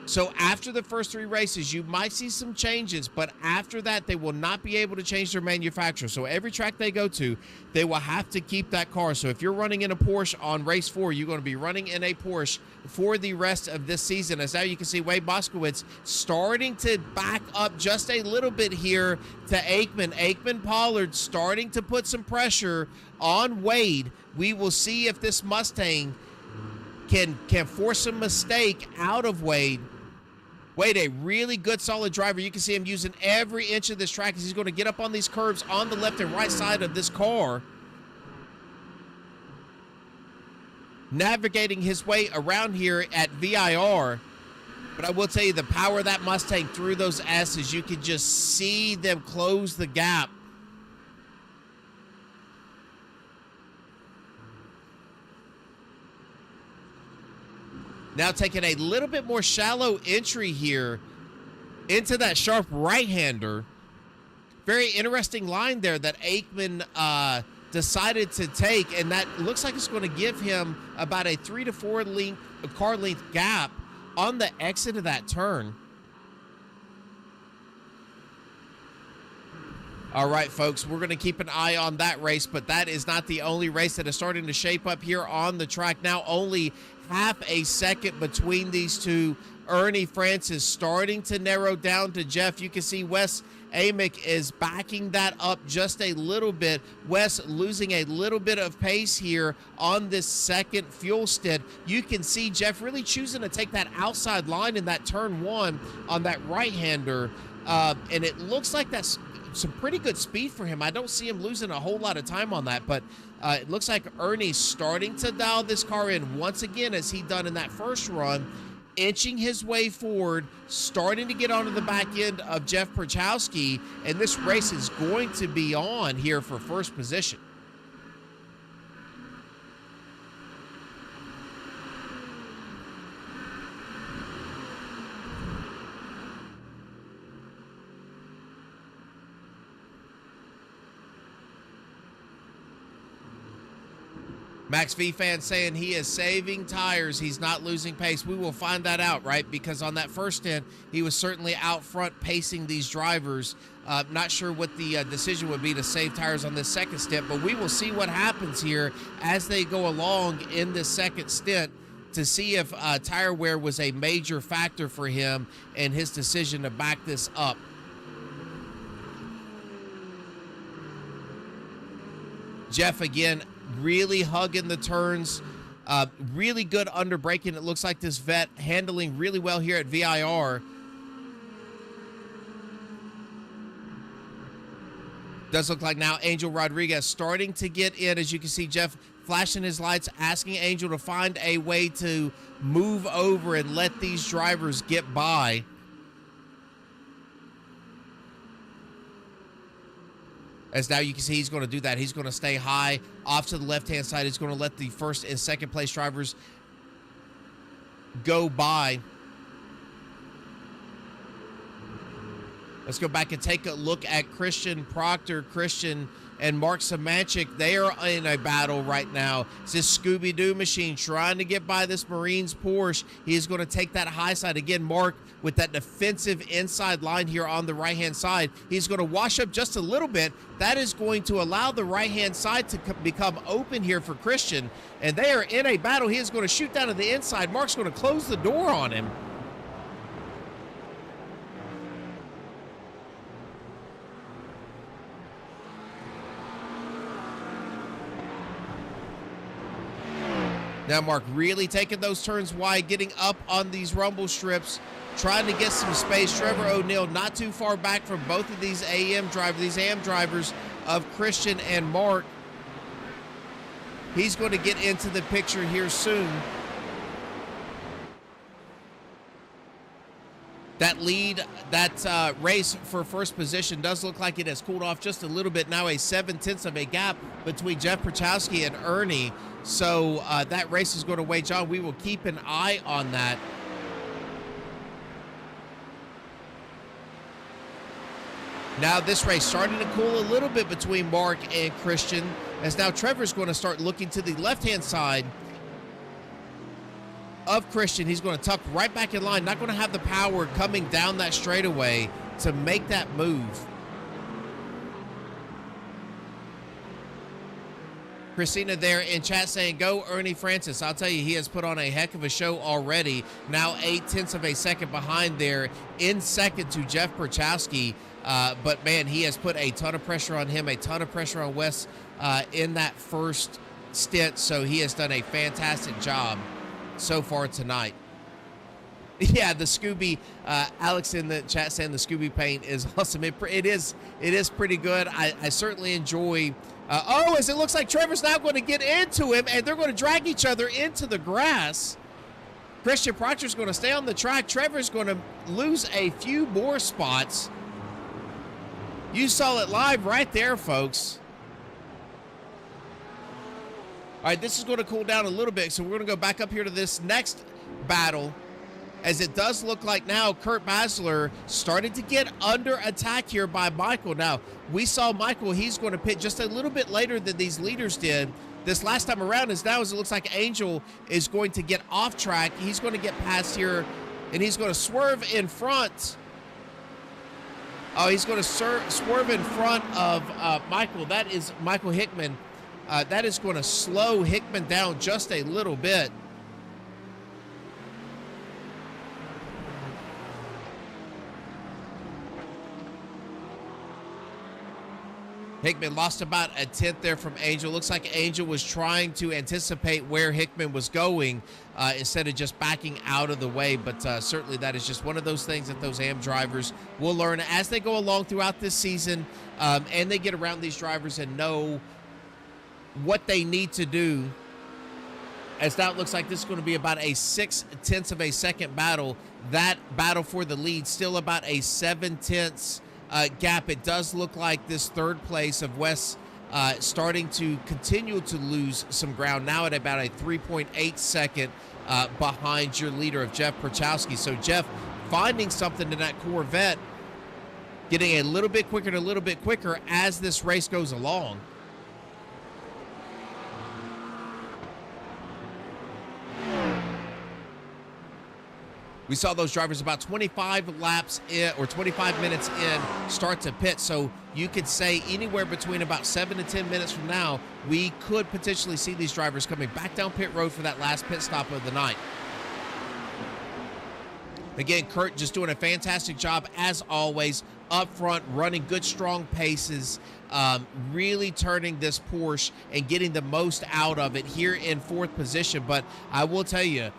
So after the first 3 races, you might see some changes, but after that, they will not be able to change their manufacturer. So every track they go to, they will have to keep that car. So if you're running in a Porsche on race 4, you're going to be running in a Porsche for the rest of this season. As now you can see Wade Moskowitz starting to back up just a little bit here to Aikman. Aikman Pollard starting to put some pressure on Wade. We will see if this Mustang can force a mistake out of Wade. Wade, a really good, solid driver. You can see him using every inch of this track as he's going to get up on these curves on the left and right side of this car, navigating his way around here at VIR. But I will tell you, the power of that Mustang through those S's, you can just see them close the gap. Now taking a little bit more shallow entry here into that sharp right-hander. Very interesting line there that Aikman decided to take, and that looks like it's going to give him about a 3 to 4 car length gap on the exit of that turn. All right, folks, we're going to keep an eye on that race, but that is not the only race that is starting to shape up here on the track. Now only half a second between these two. Ernie Francis starting to narrow down to Jeff. You can see Wes Amick is backing that up just a little bit. Wes losing a little bit of pace here on this second fuel stint. You can see Jeff really choosing to take that outside line in that turn 1 on that right-hander, and it looks like that's some pretty good speed for him. I don't see him losing a whole lot of time on that, but it looks like Ernie's starting to dial this car in once again, as he done in that first run, inching his way forward, starting to get onto the back end of Jeff Perchowski, and this race is going to be on here for first position. Max V fan saying he is saving tires. He's not losing pace. We will find that out, right? Because on that first stint, he was certainly out front pacing these drivers. Not sure what the decision would be to save tires on this second stint, but we will see what happens here as they go along in this second stint to see if tire wear was a major factor for him and his decision to back this up. Jeff again really hugging the turns, really good under braking. It looks like this vet handling really well here at VIR. Does look like now Angel Rodriguez starting to get in. As you can see, Jeff flashing his lights, asking Angel to find a way to move over and let these drivers get by. As now you can see he's going to do that. He's going to stay high off to the left-hand side. He's going to let the first and second place drivers go by. Let's go back and take a look at Christian Proctor. Christian and Mark Samanchik, they are in a battle right now. It's this Scooby-Doo machine trying to get by this Marines Porsche. He is going to take that high side. Again, Mark with that defensive inside line here on the right-hand side. He's going to wash up just a little bit. That is going to allow the right-hand side to become open here for Christian. And they are in a battle. He is going to shoot down to the inside. Mark's going to close the door on him. Now Mark really taking those turns wide, getting up on these rumble strips, trying to get some space. Trevor O'Neill not too far back from both of these AM drivers of Christian and Mark. He's going to get into the picture here soon. That lead, that race for first position does look like it has cooled off just a little bit. Now a 7/10 of a gap between Jeff Prochowski and Ernie. So that race is going to wage on. We will keep an eye on that. Now this race starting to cool a little bit between Mark and Christian, as now Trevor's going to start looking to the left-hand side of Christian. He's going to tuck right back in line, not going to have the power coming down that straightaway to make that move. Christina there in chat saying, go Ernie Francis. I'll tell you, he has put on a heck of a show already. Now 0.8 of a second behind there, in second to Jeff Prochowski. But man, he has put a ton of pressure on him, a ton of pressure on Wes in that first stint. So he has done a fantastic job so far tonight. Yeah, the Scooby, Alex in the chat saying the Scooby paint is awesome. It is pretty good. I certainly enjoy. As it looks like Trevor's now going to get into him, and they're going to drag each other into the grass. Christian Proctor's going to stay on the track. Trevor's going to lose a few more spots. You saw it live right there, folks. All right, this is going to cool down a little bit, so we're going to go back up here to this next battle, as it does look like now Kurt Basler started to get under attack here by Michael. Now, we saw Michael, he's going to pit just a little bit later than these leaders did this last time around, as now as it looks like Angel is going to get off track. He's going to get past here, and he's going to swerve in front. Oh, he's going to swerve in front of Michael. That is Michael Hickman. That is going to slow Hickman down just a little bit. Hickman lost about a 10th there from Angel. Looks like Angel was trying to anticipate where Hickman was going instead of just backing out of the way. But certainly that is just one of those things that those AM drivers will learn as they go along throughout this season, and they get around these drivers and know what they need to do. As now it looks like this is going to be about a 0.6 of a second battle. That battle for the lead still about a 0.7 gap. It does look like this third place of Wes starting to continue to lose some ground, now at about a 3.8 second behind your leader of Jeff Prochowski. So Jeff finding something in that Corvette, getting a little bit quicker and a little bit quicker as this race goes along. We saw those drivers about 25 laps in, or 25 minutes in, start to pit. So you could say anywhere between about 7 to 10 minutes from now, we could potentially see these drivers coming back down pit road for that last pit stop of the night. Again, Kurt just doing a fantastic job as always, up front, running good, strong paces, really turning this Porsche and getting the most out of it here in fourth position. But I will tell you,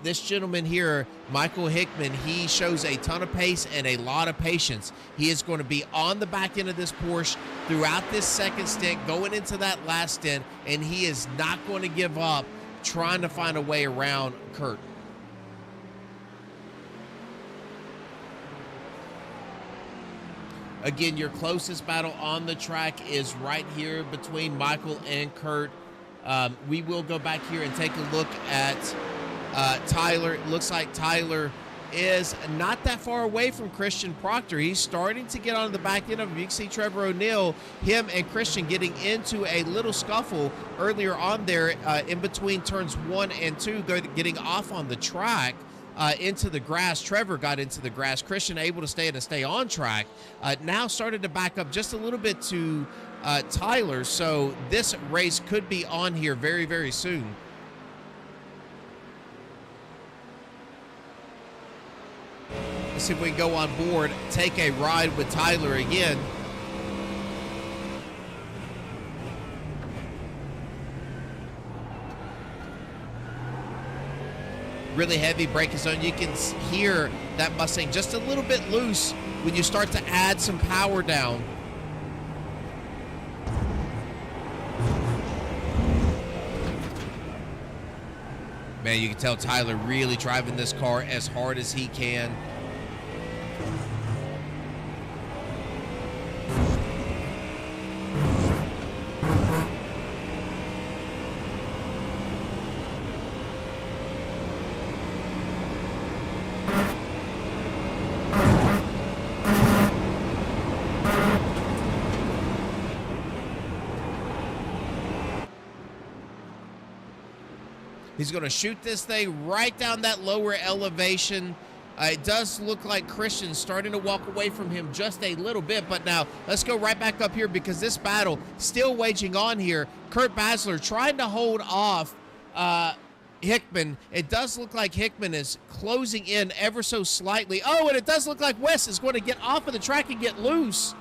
This gentleman here, Michael Hickman, he shows a ton of pace and a lot of patience. He is going to be on the back end of this Porsche throughout this second stint, going into that last stint, and he is not going to give up trying to find a way around Kurt. Again, your closest battle on the track is right here between Michael and Kurt. We will go back here and take a look at Tyler. It looks like Tyler is not that far away from Christian Proctor. He's starting to get on the back end of him. You can see Trevor O'Neill, him and Christian getting into a little scuffle earlier on there in between turns 1 and 2, getting off on the track. Into the grass. Trevor got into the grass. Christian able to stay on track. Now started to back up just a little bit to Tyler. So this race could be on here very, very soon. Let's see if we can go on board, take a ride with Tyler again. Really heavy braking zone. You can hear that Mustang just a little bit loose when you start to add some power down. Man, you can tell Tyler really driving this car as hard as he can. He's going to shoot this thing right down that lower elevation. It does look like Christian's starting to walk away from him just a little bit, but now let's go right back up here because this battle still waging on here. Kurt Basler trying to hold off Hickman. It does look like Hickman is closing in ever so slightly. Oh, and it does look like Wes is going to get off of the track and get loose.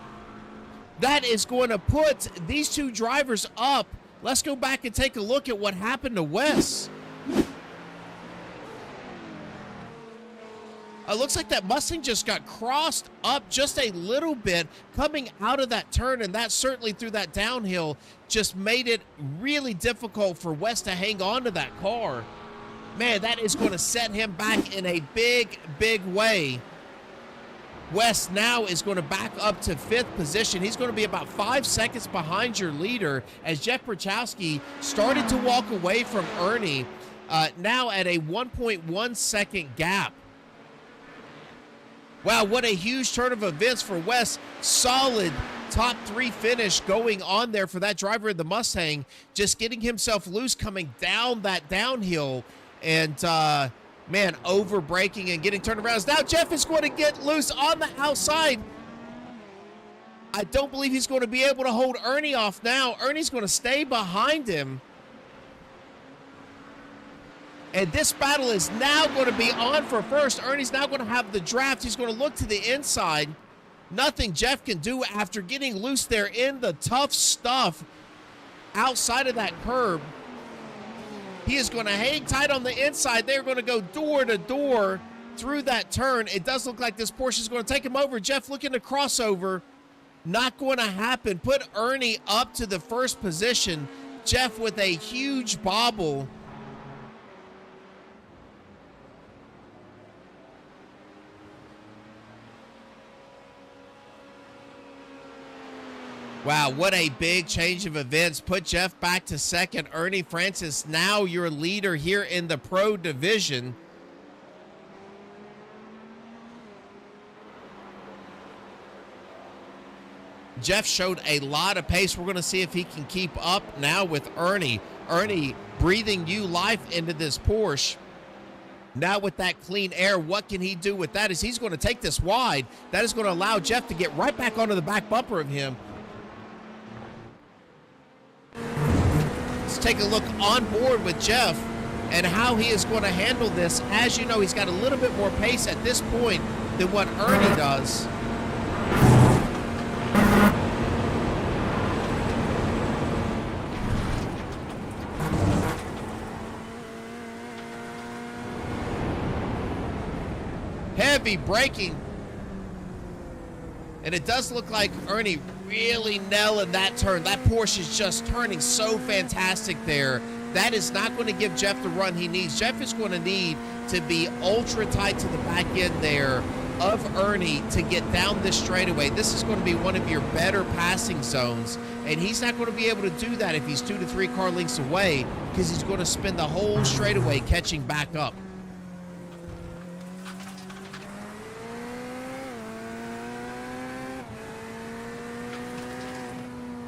That is going to put these two drivers up. Let's go back and take a look at what happened to Wes. It looks like that Mustang just got crossed up just a little bit coming out of that turn, and that certainly through that downhill just made it really difficult for Wes to hang on to that car. Man, that is going to set him back in a big, big way. Wes now is going to back up to 5th position. He's going to be about 5 seconds behind your leader as Jeff Prochowski started to walk away from Ernie, now at a 1.1 second gap. Wow, what a huge turn of events for Wes. Solid top 3 finish going on there for that driver of the Mustang, just getting himself loose coming down that downhill and man, over braking and getting turned around. Now Jeff is going to get loose on the outside. I don't believe he's going to be able to hold Ernie off now. Ernie's going to stay behind him. And this battle is now going to be on for first. Ernie's now going to have the draft. He's going to look to the inside. Nothing Jeff can do after getting loose there in the tough stuff outside of that curb. He is going to hang tight on the inside. They're going to go door to door through that turn. It does look like this Porsche is going to take him over. Jeff looking to crossover. Not going to happen. Put Ernie up to the first position. Jeff with a huge bobble. Wow, what a big change of events. Put Jeff back to second. Ernie Francis, now your leader here in the Pro Division. Jeff showed a lot of pace. We're going to see if he can keep up now with Ernie. Ernie breathing new life into this Porsche. Now with that clean air, what can he do with that? Is he's going to take this wide. That is going to allow Jeff to get right back onto the back bumper of him. Let's take a look on board with Jeff and how he is going to handle this. As you know, he's got a little bit more pace at this point than what Ernie does. heavy braking. And it does look like Ernie really nailing that turn. That Porsche is just turning so fantastic there. That is not going to give Jeff the run he needs. Jeff is going to need to be ultra tight to the back end there of Ernie to get down this straightaway. This is going to be one of your better passing zones, and he's not going to be able to do that if he's 2 to 3 car lengths away, because he's going to spend the whole straightaway catching back up.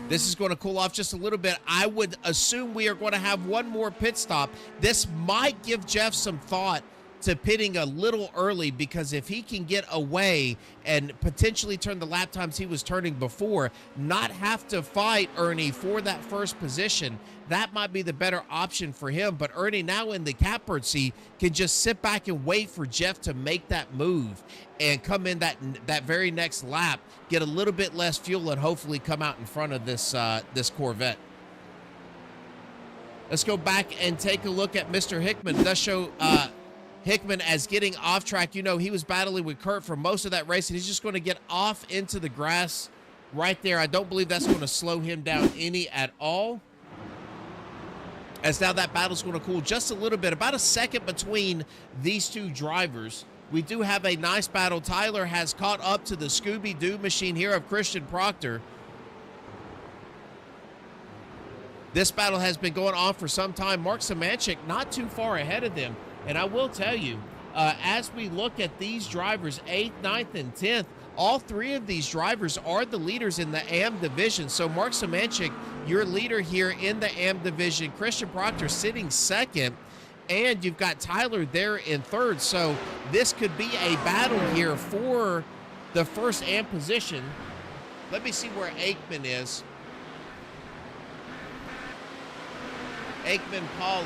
This is going to cool off just a little bit. I would assume we are going to have one more pit stop. This might give Jeff some thought to pitting a little early, because if he can get away and potentially turn the lap times he was turning before, not have to fight Ernie for that first position, that might be the better option for him. But Ernie, now in the catbird seat, can just sit back and wait for Jeff to make that move and come in that very next lap, get a little bit less fuel, and hopefully come out in front of this this Corvette. Let's go back and take a look at Mr. Hickman. It does show Hickman as getting off track. You know, he was battling with Kurt for most of that race, and he's just going to get off into the grass right there. I don't believe that's going to slow him down any at all, as now that battle's going to cool just a little bit, about a second between these two drivers. We do have a nice battle. Tyler has caught up to the Scooby-Doo machine here of Christian Proctor. This battle has been going on for some time. Mark Szymanczyk not too far ahead of them. And I will tell you, as we look at these drivers, 8th, 9th, and 10th, all three of these drivers are the leaders in the AM division. So Mark Szymanczyk, your leader here in the AM division. Christian Proctor sitting second, and you've got Tyler there in third. So this could be a battle here for the first AM position. Let me see where Aikman is. Aikman Pollard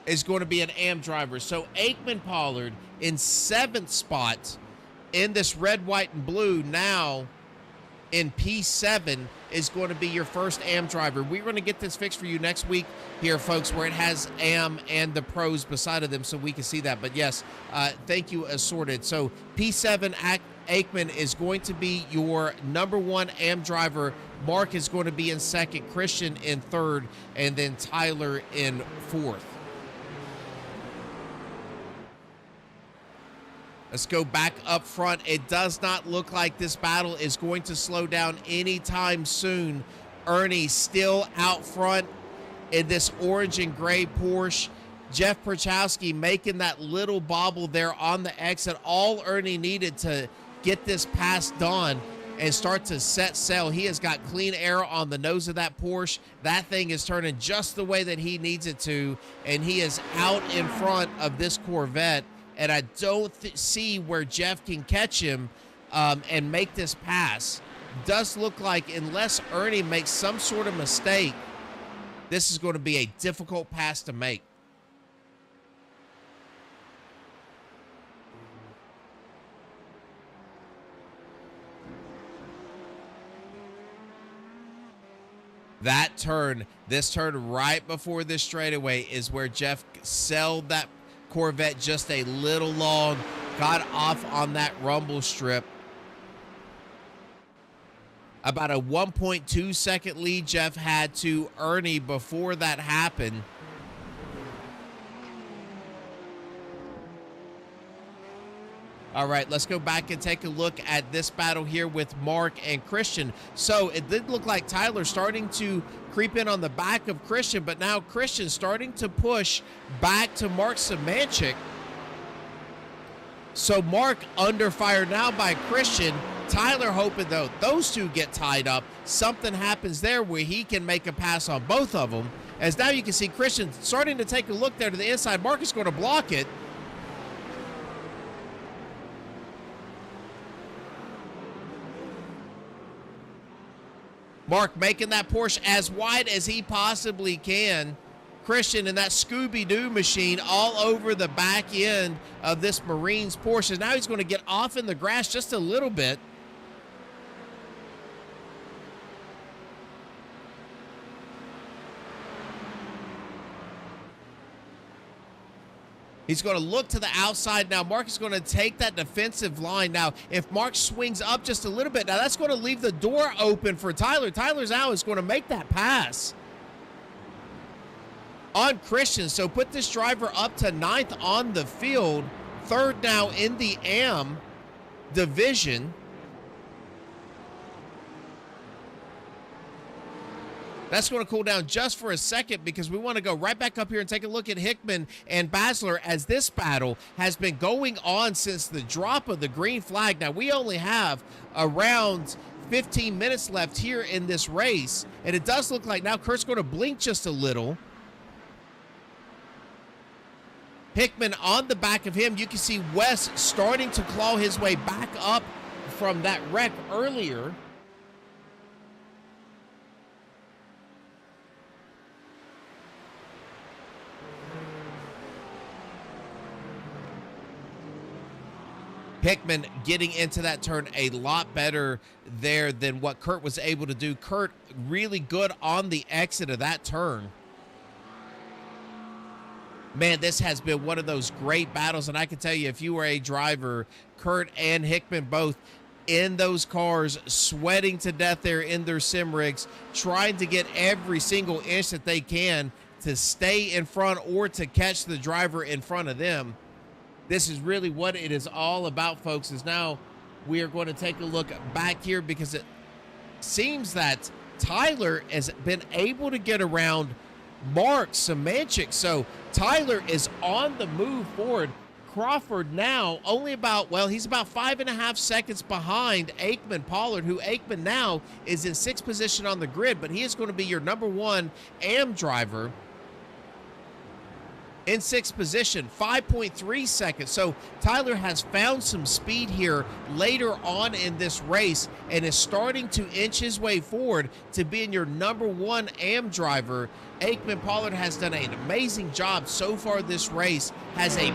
is going to be an AM driver. So Aikman Pollard in 7th spot in this red, white, and blue, now in P7, is going to be your first AM driver. We're going to get this fixed for you next week here, folks, where it has AM and the pros beside of them so we can see that. But yes, thank you, Assorted. So P7, Aikman is going to be your number 1 AM driver. Mark is going to be in 2nd, Christian in 3rd, and then Tyler in 4th. Let's go back up front. It does not look like this battle is going to slow down anytime soon. Ernie still out front in this orange and gray Porsche. Jeff Perchowski making that little bobble there on the exit. All Ernie needed to get this pass done and start to set sail. He has got clean air on the nose of that Porsche. That thing is turning just the way that he needs it to, and he is out in front of this Corvette. And I don't see where Jeff can catch him and make this pass. Does look like, unless Ernie makes some sort of mistake, this is going to be a difficult pass to make. That turn, this turn right before this straightaway, is where Jeff sailed that Corvette just a little long, got off on that rumble strip. About a 1.2 second lead Jeff had to Ernie before that happened. All right, let's go back and take a look at this battle here with Mark and Christian. So it did look like Tyler starting to creep in on the back of Christian, but now Christian starting to push back to Mark Szymanczyk. So Mark under fire now by Christian. Tyler hoping, though, those two get tied up. Something happens there where he can make a pass on both of them. As now you can see Christian starting to take a look there to the inside. Mark is going to block it. Mark making that Porsche as wide as he possibly can. Christian in that Scooby-Doo machine all over the back end of this Marines Porsche. Now he's going to get off in the grass just a little bit. He's going to look to the outside now. Mark is going to take that defensive line. Now, if Mark swings up just a little bit, now that's going to leave the door open for Tyler. Tyler's out is going to make that pass on Christian. So put this driver up to 9th on the field. 3rd now in the AM division. That's going to cool down just for a second because we want to go right back up here and take a look at Hickman and Basler as this battle has been going on since the drop of the green flag. Now, we only have around 15 minutes left here in this race, and it does look like now Kurt's going to blink just a little. Hickman on the back of him. You can see Wes starting to claw his way back up from that wreck earlier. Hickman getting into that turn a lot better there than what Kurt was able to do. Kurt really good on the exit of that turn. Man, this has been one of those great battles, and I can tell you, if you were a driver, Kurt and Hickman both in those cars, sweating to death there in their sim rigs, trying to get every single inch that they can to stay in front or to catch the driver in front of them. This is really what it is all about, folks, is now we are going to take a look back here because it seems that Tyler has been able to get around Mark Semanchik. So Tyler is on the move forward. Crawford now only about, well, he's about 5.5 seconds behind Aikman Pollard, who Aikman now is in 6th position on the grid, but he is going to be your #1 AM driver. In 6th position, 5.3 seconds. So Tyler has found some speed here later on in this race and is starting to inch his way forward to being your #1 AM driver. Aikman Pollard has done an amazing job so far this race, has a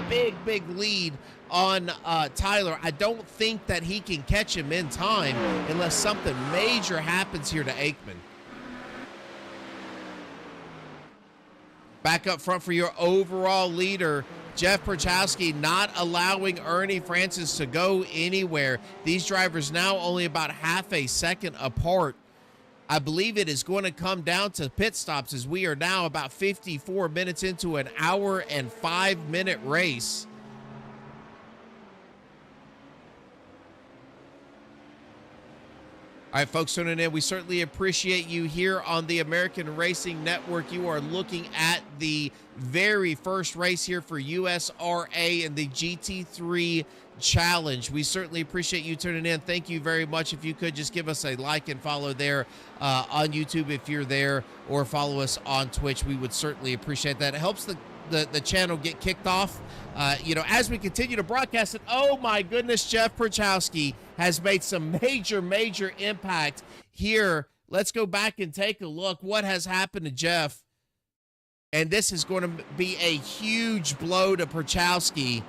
big lead on Tyler. I don't think that he can catch him in time unless something major happens here to Aikman. Back up front for your overall leader, Jeff Perchowski, not allowing Ernie Francis to go anywhere. These drivers now only about half a second apart. I believe it is going to come down to pit stops as we are now about 54 minutes into an hour and 5-minute race. All right, folks, tuning in, we certainly appreciate you here on the American Racing Network. You are looking at the very first race here for USRA and the GT3 Challenge. We certainly appreciate you tuning in. Thank you very much. If you could just give us a like and follow there on YouTube if you're there, or follow us on Twitch, we would certainly appreciate that. It helps the channel get kicked off, as we continue to broadcast it. Oh my goodness, Jeff Perchowski has made some major impact here. Let's go back and take a look what has happened to Jeff. And this is going to be a huge blow to Perchowski.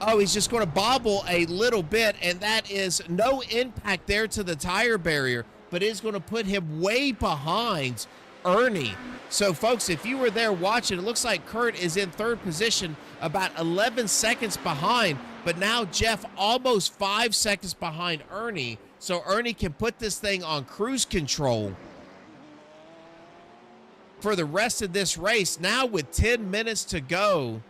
Oh, he's just going to bobble a little bit, and that is no impact there to the tire barrier, but is going to put him way behind Ernie. So, folks, if you were there watching, it looks like Kurt is in 3rd position, about 11 seconds behind, but now Jeff almost 5 seconds behind Ernie. So Ernie can put this thing on cruise control for the rest of this race. Now with 10 minutes to go,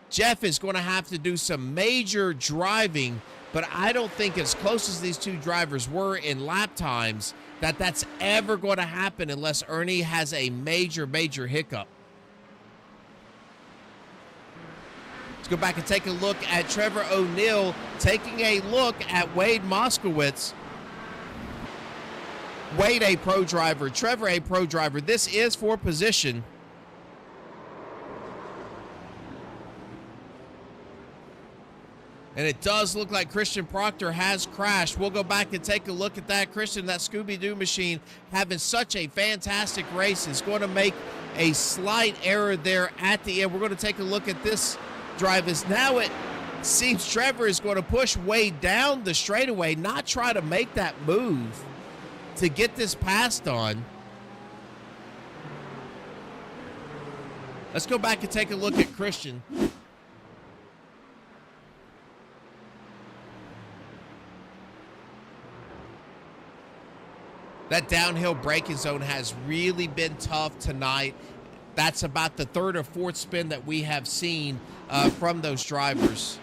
Jeff is going to have to do some major driving, but I don't think, as close as these two drivers were in lap times, that that's ever going to happen unless Ernie has a major hiccup. Let's go back and take a look at Trevor O'Neill taking a look at Wade Moskowitz. Wade, a pro driver. Trevor, a pro driver. This is for position. And it does look like Christian Proctor has crashed. We'll go back and take a look at that. Christian, that Scooby-Doo machine, having such a fantastic race, is going to make a slight error there at the end. We're going to take a look at this drive. As now it seems Trevor is going to push Wade down the straightaway, not try to make that move to get this passed on. Let's go back and take a look at Christian. That downhill braking zone has really been tough tonight. That's about the third or fourth spin that we have seen from those drivers.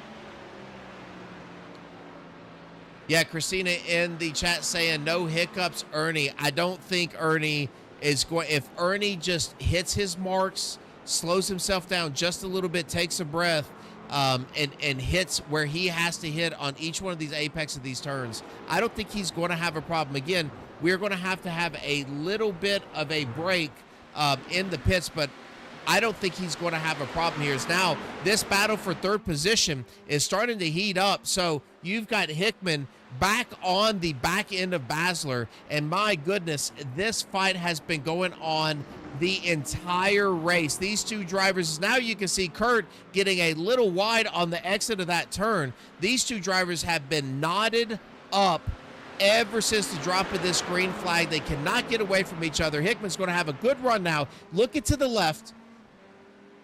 Yeah, Christina in the chat saying no hiccups, Ernie. I don't think Ernie is going. If Ernie just hits his marks, slows himself down just a little bit, takes a breath, and hits where he has to hit on each one of these apex of these turns, I don't think he's going to have a problem. Again, we're going to have a little bit of a break in the pits, but I don't think he's going to have a problem here. Now, this battle for third position is starting to heat up. So you've got Hickman back on the back end of Basler, and my goodness, this fight has been going on the entire race. These two drivers, now you can see Kurt getting a little wide on the exit of that turn. These two drivers have been knotted up ever since the drop of this green flag. They cannot get away from each other. Hickman's going to have a good run now. Looking to the left.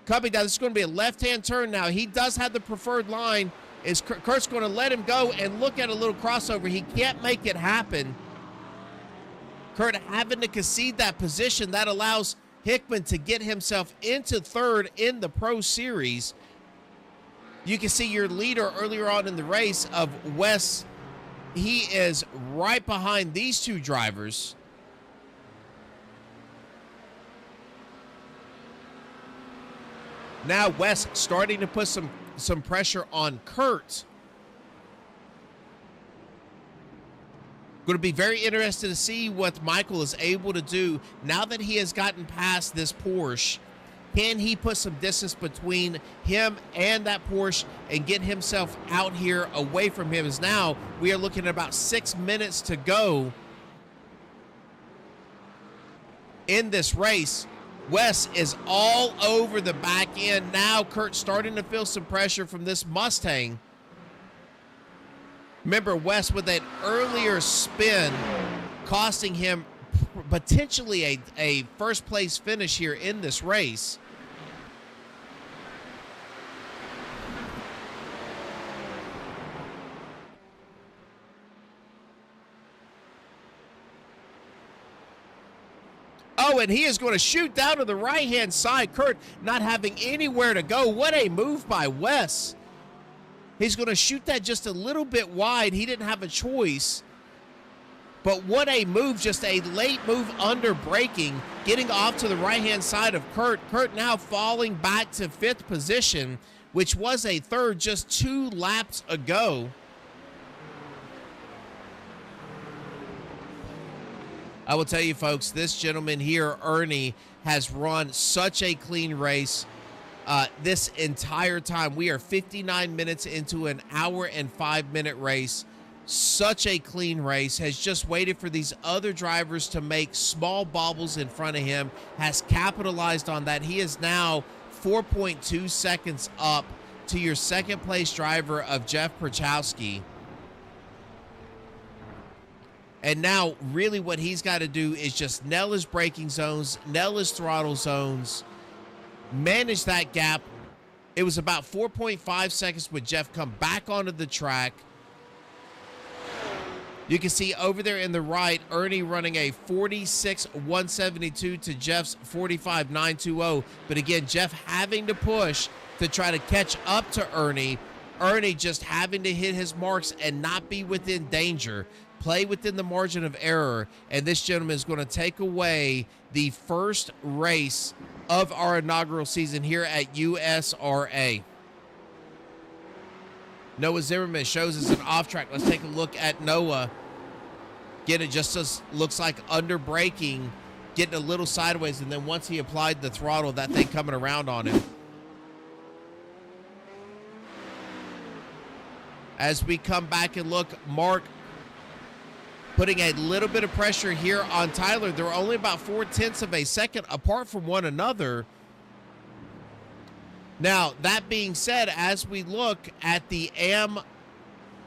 Coming down, this is going to be a left-hand turn now. He does have the preferred line. Is Kurt's going to let him go and look at a little crossover. He can't make it happen. Kurt having to concede that position. That allows Hickman to get himself into third in the Pro Series. You can see your leader earlier on in the race of Wes. He is right behind these two drivers. Now Wes starting to put some pressure on Kurt. Going to be very interested to see what Michael is able to do now that he has gotten past this Porsche. Can he put some distance between him and that Porsche and get himself out here away from him? As now we are looking at about 6 minutes to go in this race. Wes is all over the back end. Now Kurt's starting to feel some pressure from this Mustang. Remember, Wes with that earlier spin costing him potentially a first place finish here in this race. Oh, and he is going to shoot down to the right-hand side. Kurt not having anywhere to go. What a move by Wes. He's going to shoot that just a little bit wide. He didn't have a choice. But what a move, just a late move under braking, getting off to the right-hand side of Kurt. Kurt now falling back to fifth position, which was a third just 2 laps ago. I will tell you, folks, this gentleman here, Ernie, has run such a clean race this entire time. We are 59 minutes into an hour and 5-minute race. Such a clean race. Has just waited for these other drivers to make small bobbles in front of him. Has capitalized on that. He is now 4.2 seconds up to your second place driver of Jeff Perchowski. And now really what he's got to do is just nail his braking zones, nail his throttle zones, manage that gap. It was about 4.5 seconds with Jeff come back onto the track. You can see over there in the right, Ernie running a 46.172 to Jeff's 45.920. But again, Jeff having to push to try to catch up to Ernie. Ernie just having to hit his marks and not be within danger. Play within the margin of error, and this gentleman is going to take away the first race of our inaugural season here at USRA. Noah Zimmerman shows us an off track. Let's take a look at Noah. Again, it just looks like under braking, getting a little sideways, and then once he applied the throttle, that thing coming around on him. As we come back and look, Mark putting a little bit of pressure here on Tyler. They're only about 0.4 of a second apart from one another. Now, that being said, as we look at the AM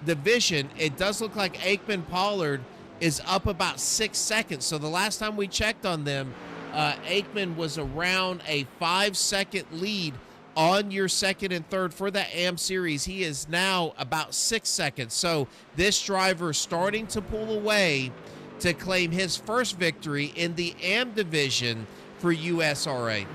division, it does look like Aikman Pollard is up about 6 seconds. So the last time we checked on them, Aikman was around a 5-second lead on your second and third for that AM series. He is now about 6 seconds. So this driver starting to pull away to claim his first victory in the AM division for USRA.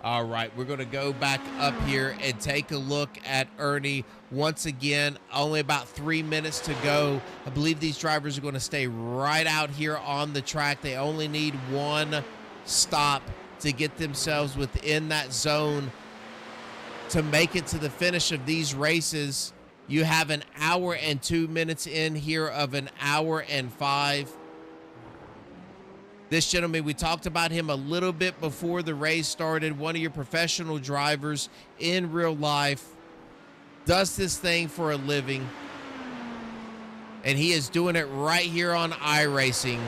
All right, we're going to go back up here and take a look at Ernie once again. Only about 3 minutes to go. I believe these drivers are going to stay right out here on the track. They only need one stop to get themselves within that zone to make it to the finish of these races. You have an hour and 2 minutes in here of an hour and 5. This gentleman, we talked about him a little bit before the race started. One of your professional drivers in real life, does this thing for a living, and he is doing it right here on iRacing.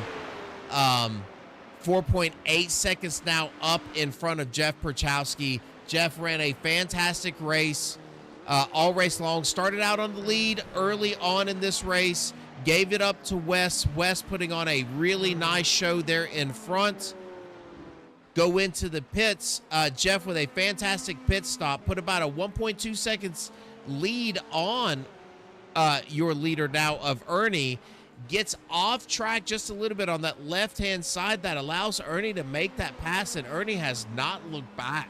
4.8 seconds now up in front of Jeff Perchowski. Jeff ran a fantastic race all race long. Started out on the lead early on in this race. Gave it up to Wes. Wes putting on a really nice show there in front. Go into the pits. Jeff with a fantastic pit stop. Put about a 1.2 seconds lead on your leader now of Ernie. Gets off track just a little bit on that left-hand side. That allows Ernie to make that pass, and Ernie has not looked back.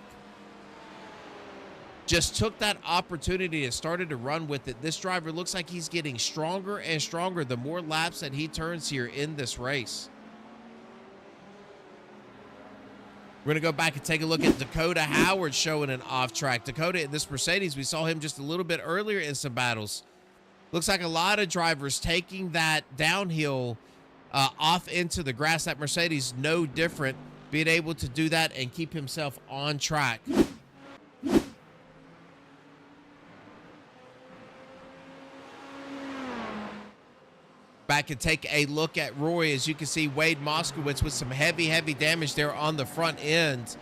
Just took that opportunity and started to run with it. This driver looks like he's getting stronger and stronger the more laps that he turns here in this race. We're going to go back and take a look at Dakota Howard showing an off track. Dakota in this Mercedes, we saw him just a little bit earlier in some battles. Looks like a lot of drivers taking that downhill off into the grass. That Mercedes, no different, being able to do that and keep himself on track. Back and take a look at Roy. As you can see, Wade Moskowitz with some heavy damage there on the front end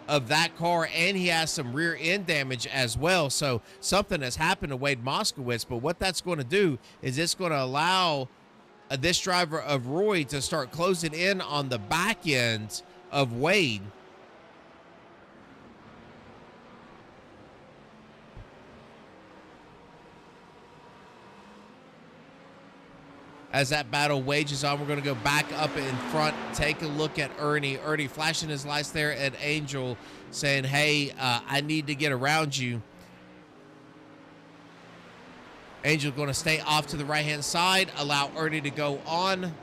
of that car, and he has some rear end damage as well. So something has happened to Wade Moskowitz, but what that's going to do is it's going to allow this driver of Roy to start closing in on the back end of Wade. As that battle wages on, we're going to go back up in front, take a look at Ernie. Ernie flashing his lights there at Angel, saying, hey, I need to get around you. Angel going to stay off to the right-hand side, allow Ernie to go on.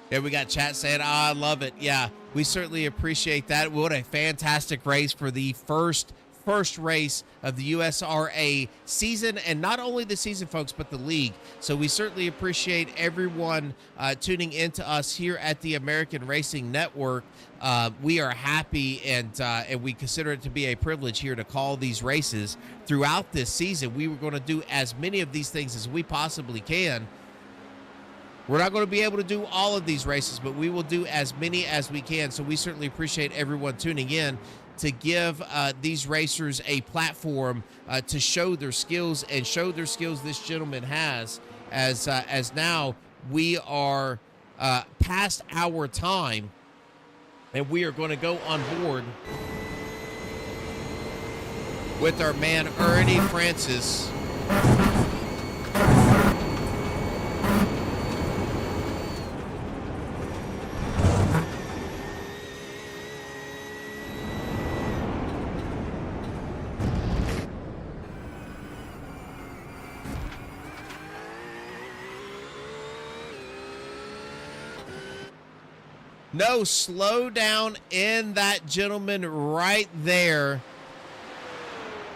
Yeah, we got chat saying, I love it. Yeah, we certainly appreciate that. What a fantastic race for the first race of the USRA season, and not only the season, folks, but the league. So we certainly appreciate everyone tuning into us here at the American Racing Network. We are happy, and we consider it to be a privilege here to call these races throughout this season. We were going to do as many of these things as we possibly can. We're not going to be able to do all of these races, but we will do as many as we can. So we certainly appreciate everyone tuning in to give these racers a platform to show their skills and show their skills this gentleman has, as now we are past our time, and we are going to go on board with our man Ernie Francis. No, slow down in that gentleman right there.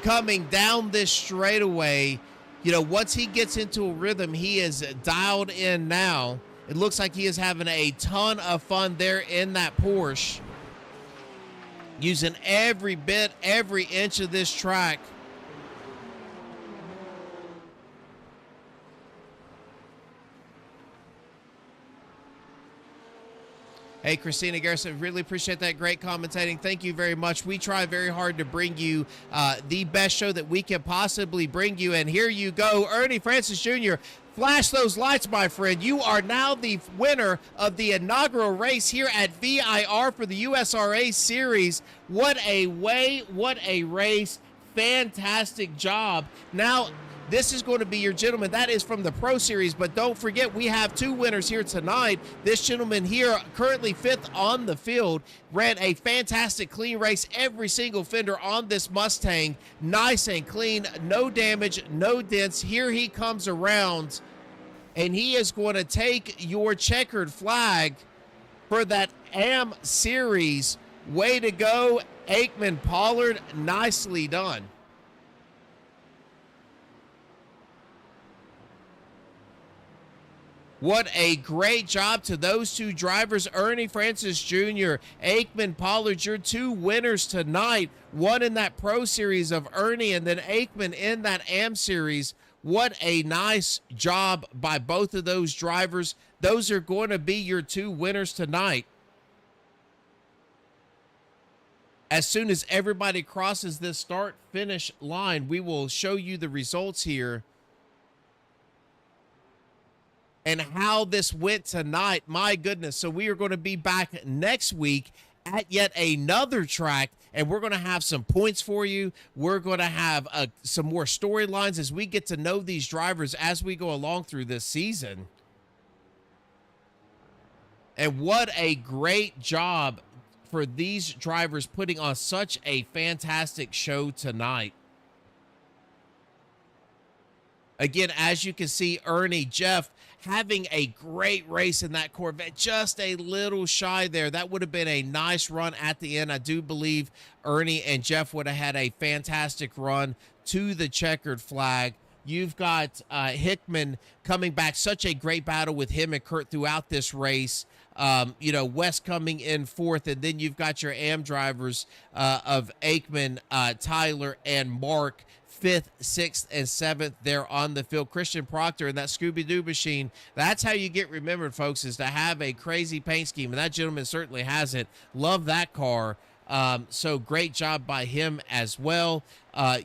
Coming down this straightaway. You know, once he gets into a rhythm, he is dialed in now. It looks like he is having a ton of fun there in that Porsche. using every bit, every inch of this track. Hey, Christina Garrison, really appreciate that great commentating. Thank you very much. We try very hard to bring you the best show that we can possibly bring you. And here you go, Ernie Francis Jr., flash those lights, my friend. You are now the winner of the inaugural race here at VIR for the USRA Series. What a way, what a race. Fantastic job. Now, this is going to be your gentleman. That is from the Pro Series, but don't forget we have two winners here tonight. This gentleman here, currently 5th on the field, ran a fantastic clean race. Every single fender on this Mustang, nice and clean, no damage, no dents. Here he comes around, and he is going to take your checkered flag for that AM Series. Way to go, Aikman Pollard. Nicely done. What a great job to those two drivers, Ernie Francis Jr., Aikman Pollard, your two winners tonight. One in that Pro Series of Ernie, and then Aikman in that AM Series. What a nice job by both of those drivers. Those are going to be your two winners tonight. As soon as everybody crosses this start-finish line, we will show you the results here and how this went tonight. My goodness. So we are going to be back next week at yet another track, and we're going to have some points for you. We're going to have some more storylines as we get to know these drivers as we go along through this season. And what a great job for these drivers putting on such a fantastic show tonight. Again, as you can see, Ernie, Jeff, having a great race in that Corvette, just a little shy there. That would have been a nice run at the end. I do believe Ernie and Jeff would have had a fantastic run to the checkered flag. You've got Hickman coming back, such a great battle with him and Kurt throughout this race. West coming in 4th, and then you've got your AM drivers of Aikman, Tyler, and Mark, 5th, 6th, and 7th there on the field. Christian Proctor and that Scooby-Doo machine. That's how you get remembered, folks, is to have a crazy paint scheme, and that gentleman certainly has it. Love that car. So great job by him as well.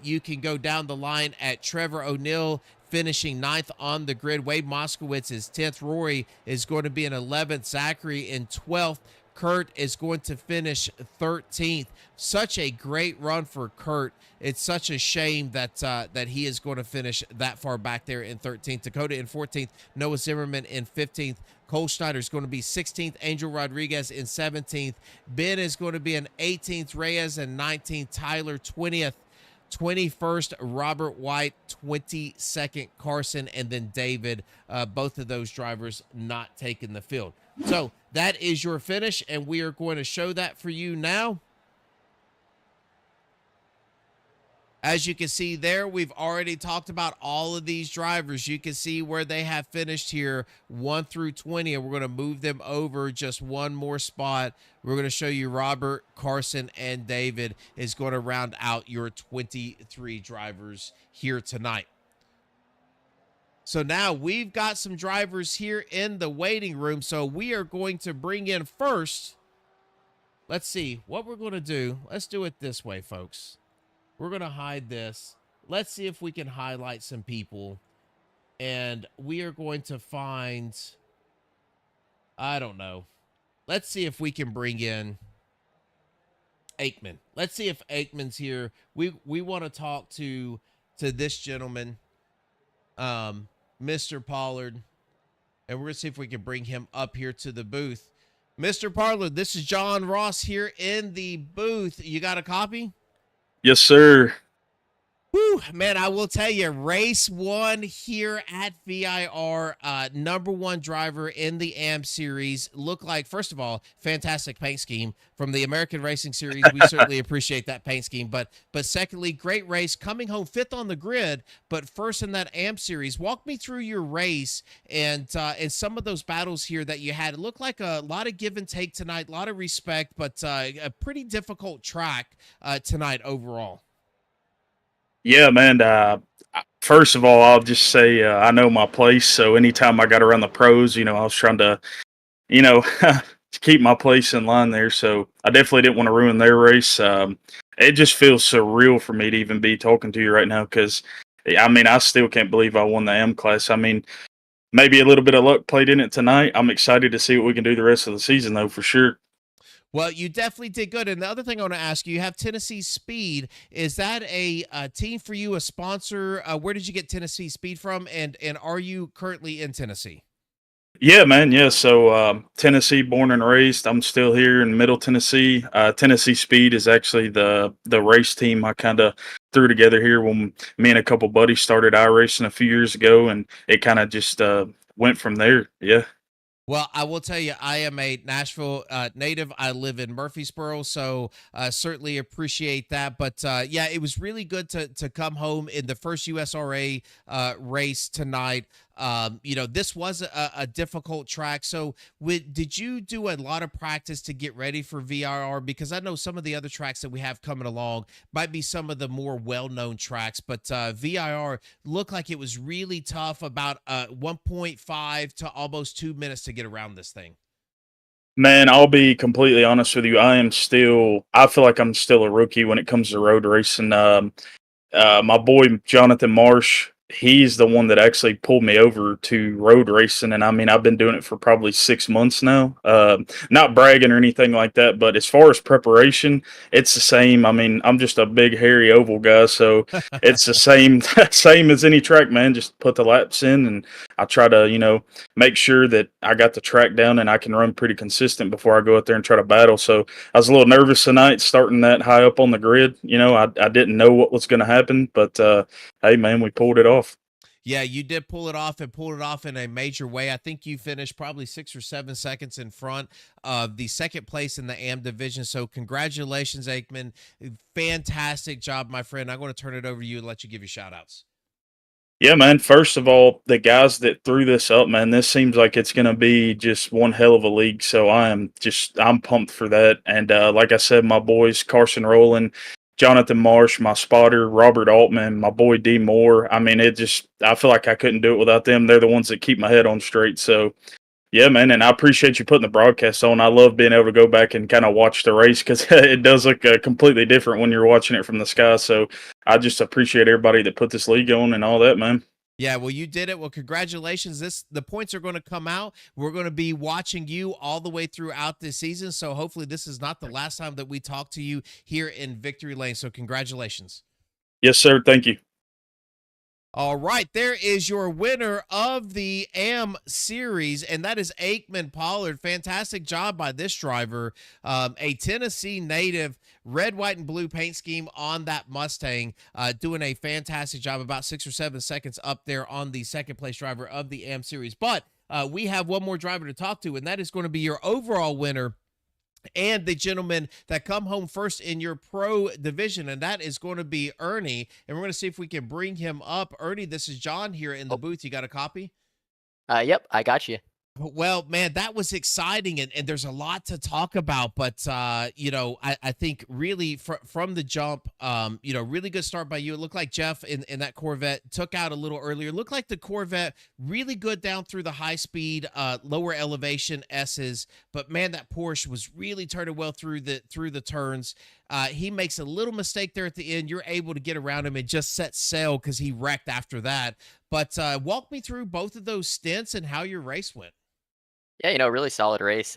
You can go down the line at Trevor O'Neill, finishing 9th on the grid. Wade Moskowitz is 10th. Rory is going to be in 11th. Zachary in 12th. Kurt is going to finish 13th. Such a great run for Kurt. It's such a shame that that he is going to finish that far back there in 13th. Dakota in 14th. Noah Zimmerman in 15th. Cole Schneider is going to be 16th. Angel Rodriguez in 17th. Ben is going to be in 18th. Reyes in 19th. Tyler 20th. 21st, Robert White, 22nd, Carson, and then David. Both of those drivers not taking the field. So that is your finish, and we are going to show that for you now. As you can see there, we've already talked about all of these drivers. You can see where they have finished here, 1 through 20, and we're going to move them over just one more spot. We're going to show you Robert, Carson, and David is going to round out your 23 drivers here tonight. So now we've got some drivers here in the waiting room, so we are going to bring in first. Let's see what we're going to do. Let's do it this way, folks. We're going to hide this. Let's see if we can highlight some people. And we are going to find, I don't know. Let's see if we can bring in Aikman. Let's see if Aikman's here. We want to talk to this gentleman, Mr. Pollard. And we're going to see if we can bring him up here to the booth. Mr. Pollard, this is John Ross here in the booth. You got a copy? Yes, sir. Whew, man, I will tell you, race one here at VIR, number one driver in the AM series. Look like, first of all, fantastic paint scheme from the American Racing Series. We certainly appreciate that paint scheme. But secondly, great race, coming home fifth on the grid, but first in that AM series. Walk me through your race and some of those battles here that you had. It looked like a lot of give and take tonight, a lot of respect, but a pretty difficult track tonight overall. Yeah, man. First of all, I'll just say I know my place. So anytime I got around the pros, I was trying to, you know, to keep my place in line there. So I definitely didn't want to ruin their race. It just feels surreal for me to even be talking to you right now because, I mean, I still can't believe I won the M class. I mean, maybe a little bit of luck played in it tonight. I'm excited to see what we can do the rest of the season, though, for sure. Well, you definitely did good. And the other thing I want to ask you, you have Tennessee Speed. Is that a team for you, a sponsor? Where did you get Tennessee Speed from? And are you currently in Tennessee? Yeah, man. Yeah. So Tennessee, born and raised. I'm still here in Middle Tennessee. Tennessee Speed is actually the race team I kind of threw together here when me and a couple buddies started iRacing a few years ago, and it kind of just went from there. Yeah. Well, I will tell you, I am a Nashville native. I live in Murfreesboro, so certainly appreciate that. But yeah, it was really good to come home in the first USRA race tonight. This was a difficult track. So, did you do a lot of practice to get ready for VIR? Because I know some of the other tracks that we have coming along might be some of the more well-known tracks, but VIR looked like it was really tough. About 1.5 to almost 2 minutes to get around this thing. Man, I'll be completely honest with you. I feel like I'm still a rookie when it comes to road racing. My boy Jonathan Marsh, he's the one that actually pulled me over to road racing, and I mean I've been doing it for probably 6 months now. Not bragging or anything like that, but as far as preparation, it's the same. I mean I'm just a big hairy oval guy, so it's the same same as any track, man. Just put the laps in, and I try to make sure that I got the track down and I can run pretty consistent before I go out there and try to battle. So I was a little nervous tonight starting that high up on the grid. I didn't know what was going to happen, but hey, man, we pulled it off. Yeah, you did pull it off and pulled it off in a major way. I think you finished probably 6 or 7 seconds in front of the second place in the AM division. So congratulations, Aikman. Fantastic job, my friend. I'm going to turn it over to you and let you give your shout outs. Yeah, man. First of all, the guys that threw this up, man, this seems like it's going to be just one hell of a league. So I'm pumped for that. And like I said, my boys, Carson Rowland, Jonathan Marsh, my spotter, Robert Altman, my boy D Moore. I mean, I feel like I couldn't do it without them. They're the ones that keep my head on straight. So, yeah, man. And I appreciate you putting the broadcast on. I love being able to go back and kind of watch the race because it does look completely different when you're watching it from the sky. So I just appreciate everybody that put this league on and all that, man. Yeah, well, you did it. Well, congratulations. The points are going to come out. We're going to be watching you all the way throughout this season. So hopefully this is not the last time that we talk to you here in Victory Lane. So congratulations. Yes, sir. Thank you. All right, there is your winner of the AM series, and that is Aikman Pollard. Fantastic job by this driver, a Tennessee native, red, white, and blue paint scheme on that Mustang, doing a fantastic job, about 6 or 7 seconds up there on the second place driver of the AM series. But we have one more driver to talk to, and that is going to be your overall winner and the gentleman that come home first in your pro division, and that is going to be Ernie. And we're going to see if we can bring him up. Ernie, this is John here in the booth. You got a copy? Yep, I got you. Well, man, that was exciting, and there's a lot to talk about. But I think really from the jump, really good start by you. It looked like Jeff in that Corvette took out a little earlier. It looked like the Corvette really good down through the high speed, lower elevation S's. But man, that Porsche was really turning well through the turns. He makes a little mistake there at the end. You're able to get around him and just set sail because he wrecked after that. But walk me through both of those stints and how your race went. Yeah, really solid race.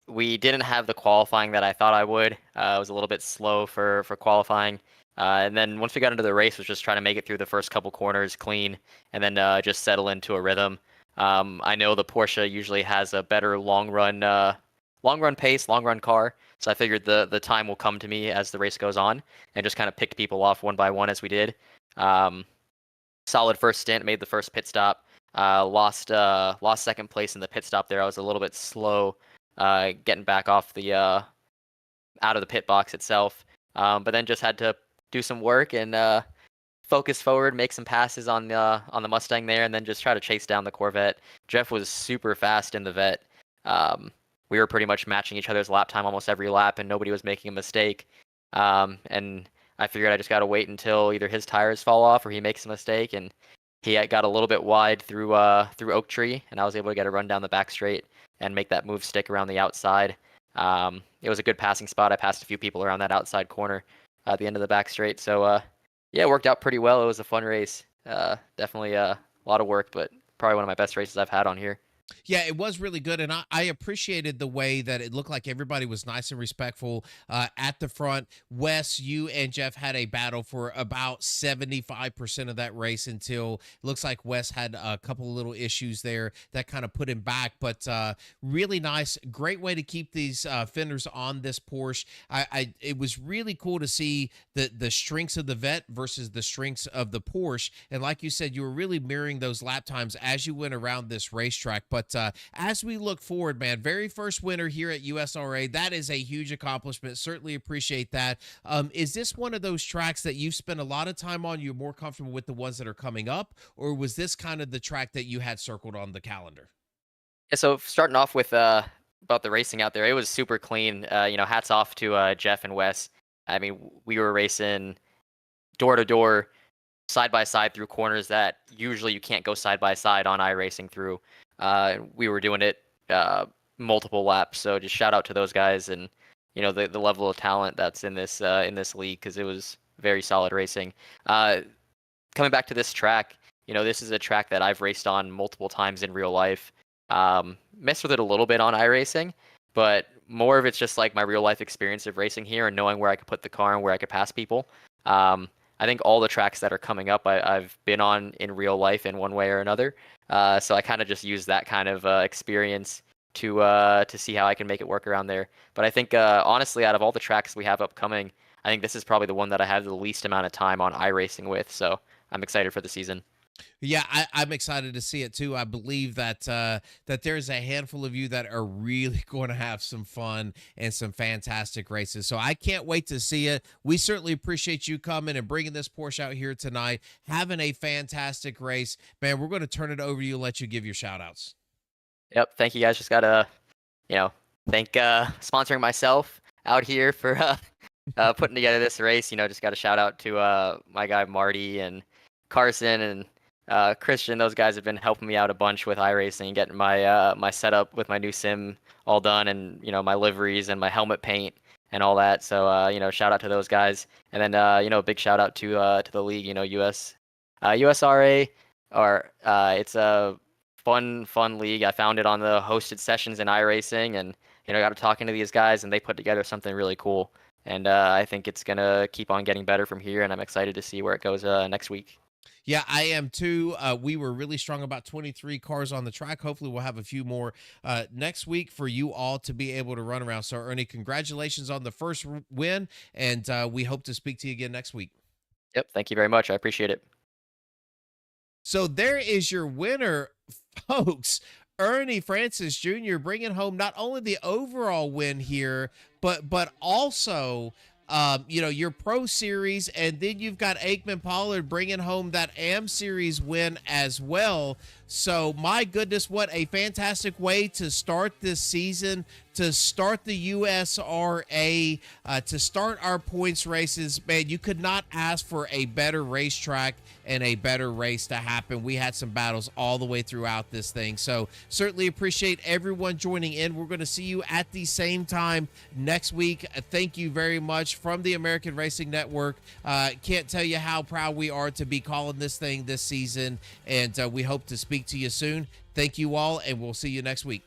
We didn't have the qualifying that I thought I would. I was a little bit slow for qualifying. And then once we got into the race, was just trying to make it through the first couple corners clean, and then just settle into a rhythm. I know the Porsche usually has a better long run long run pace, long run car. So I figured the time will come to me as the race goes on, and just kind of picked people off one by one as we did. Solid first stint, made the first pit stop. Lost second place in the pit stop there. I was a little bit slow getting back off the out of the pit box itself, but then just had to do some work and focus forward, make some passes on the Mustang there, and then just try to chase down the Corvette. Jeff was super fast in the Vet. We were pretty much matching each other's lap time almost every lap, and nobody was making a mistake. And I figured I just got to wait until either his tires fall off or he makes a mistake, and he got a little bit wide through Oak Tree, and I was able to get a run down the back straight and make that move stick around the outside. It was a good passing spot. I passed a few people around that outside corner at the end of the back straight. So yeah, it worked out pretty well. It was a fun race. Definitely a lot of work, but probably one of my best races I've had on here. Yeah, it was really good, and I appreciated the way that it looked like everybody was nice and respectful at the front. Wes, you and Jeff had a battle for about 75% of that race until it looks like Wes had a couple of little issues there that kind of put him back, but really nice. Great way to keep these fenders on this Porsche. It was really cool to see the strengths of the Vet versus the strengths of the Porsche, and like you said, you were really mirroring those lap times as you went around this racetrack. But as we look forward, man, very first winner here at USRA, that is a huge accomplishment. Certainly appreciate that. Is this one of those tracks that you've spent a lot of time on? You're more comfortable with the ones that are coming up, or was this kind of the track that you had circled on the calendar? Yeah, so starting off with about the racing out there, it was super clean. Hats off to Jeff and Wes. I mean, we were racing door to door, side by side through corners that usually you can't go side by side on iRacing through. We were doing it multiple laps, so just shout out to those guys and the level of talent that's in this league, because it was very solid racing. Coming back to this track, this is a track that I've raced on multiple times in real life. Messed with it a little bit on iRacing, but more of it's just like my real life experience of racing here and knowing where I could put the car and where I could pass people. I think all the tracks that are coming up, I've been on in real life in one way or another. So I kind of just use that kind of experience to see how I can make it work around there. But I think, honestly, out of all the tracks we have upcoming, I think this is probably the one that I have the least amount of time on iRacing with. So I'm excited for the season. Yeah, I'm excited to see it too. I believe that that there's a handful of you that are really going to have some fun and some fantastic races. So I can't wait to see it. We certainly appreciate you coming and bringing this Porsche out here tonight, having a fantastic race. Man, we're going to turn it over to you and let you give your shout outs. Yep. Thank you guys. Just got to, thank sponsoring myself out here for putting together this race. Just got to shout out to my guy Marty and Carson and Christian. Those guys have been helping me out a bunch with iRacing, getting my my setup with my new sim all done, and my liveries and my helmet paint and all that. So shout out to those guys, and then a big shout out to the league. USRA, or it's a fun league. I found it on the hosted sessions in iRacing, and got to talking to these guys, and they put together something really cool. And I think it's gonna keep on getting better from here, and I'm excited to see where it goes next week. Yeah, I am too. We were really strong, about 23 cars on the track. Hopefully we'll have a few more next week for you all to be able to run around. So Ernie, congratulations on the first win, and we hope to speak to you again next week. Yep, thank you very much. I appreciate it. So there is your winner, folks. Ernie Francis Jr. bringing home not only the overall win here, but also your Pro Series, and then you've got Aikman Pollard bringing home that Am Series win as well. So my goodness, what a fantastic way to start this season, to start the USRA, to start our points races. Man, you could not ask for a better racetrack and a better race to happen. We had some battles all the way throughout this thing. So certainly appreciate everyone joining in. We're going to see you at the same time next week. Thank you very much from the American Racing Network. Can't tell you how proud we are to be calling this thing this season, and we hope to speak to you soon. Thank you all, and we'll see you next week.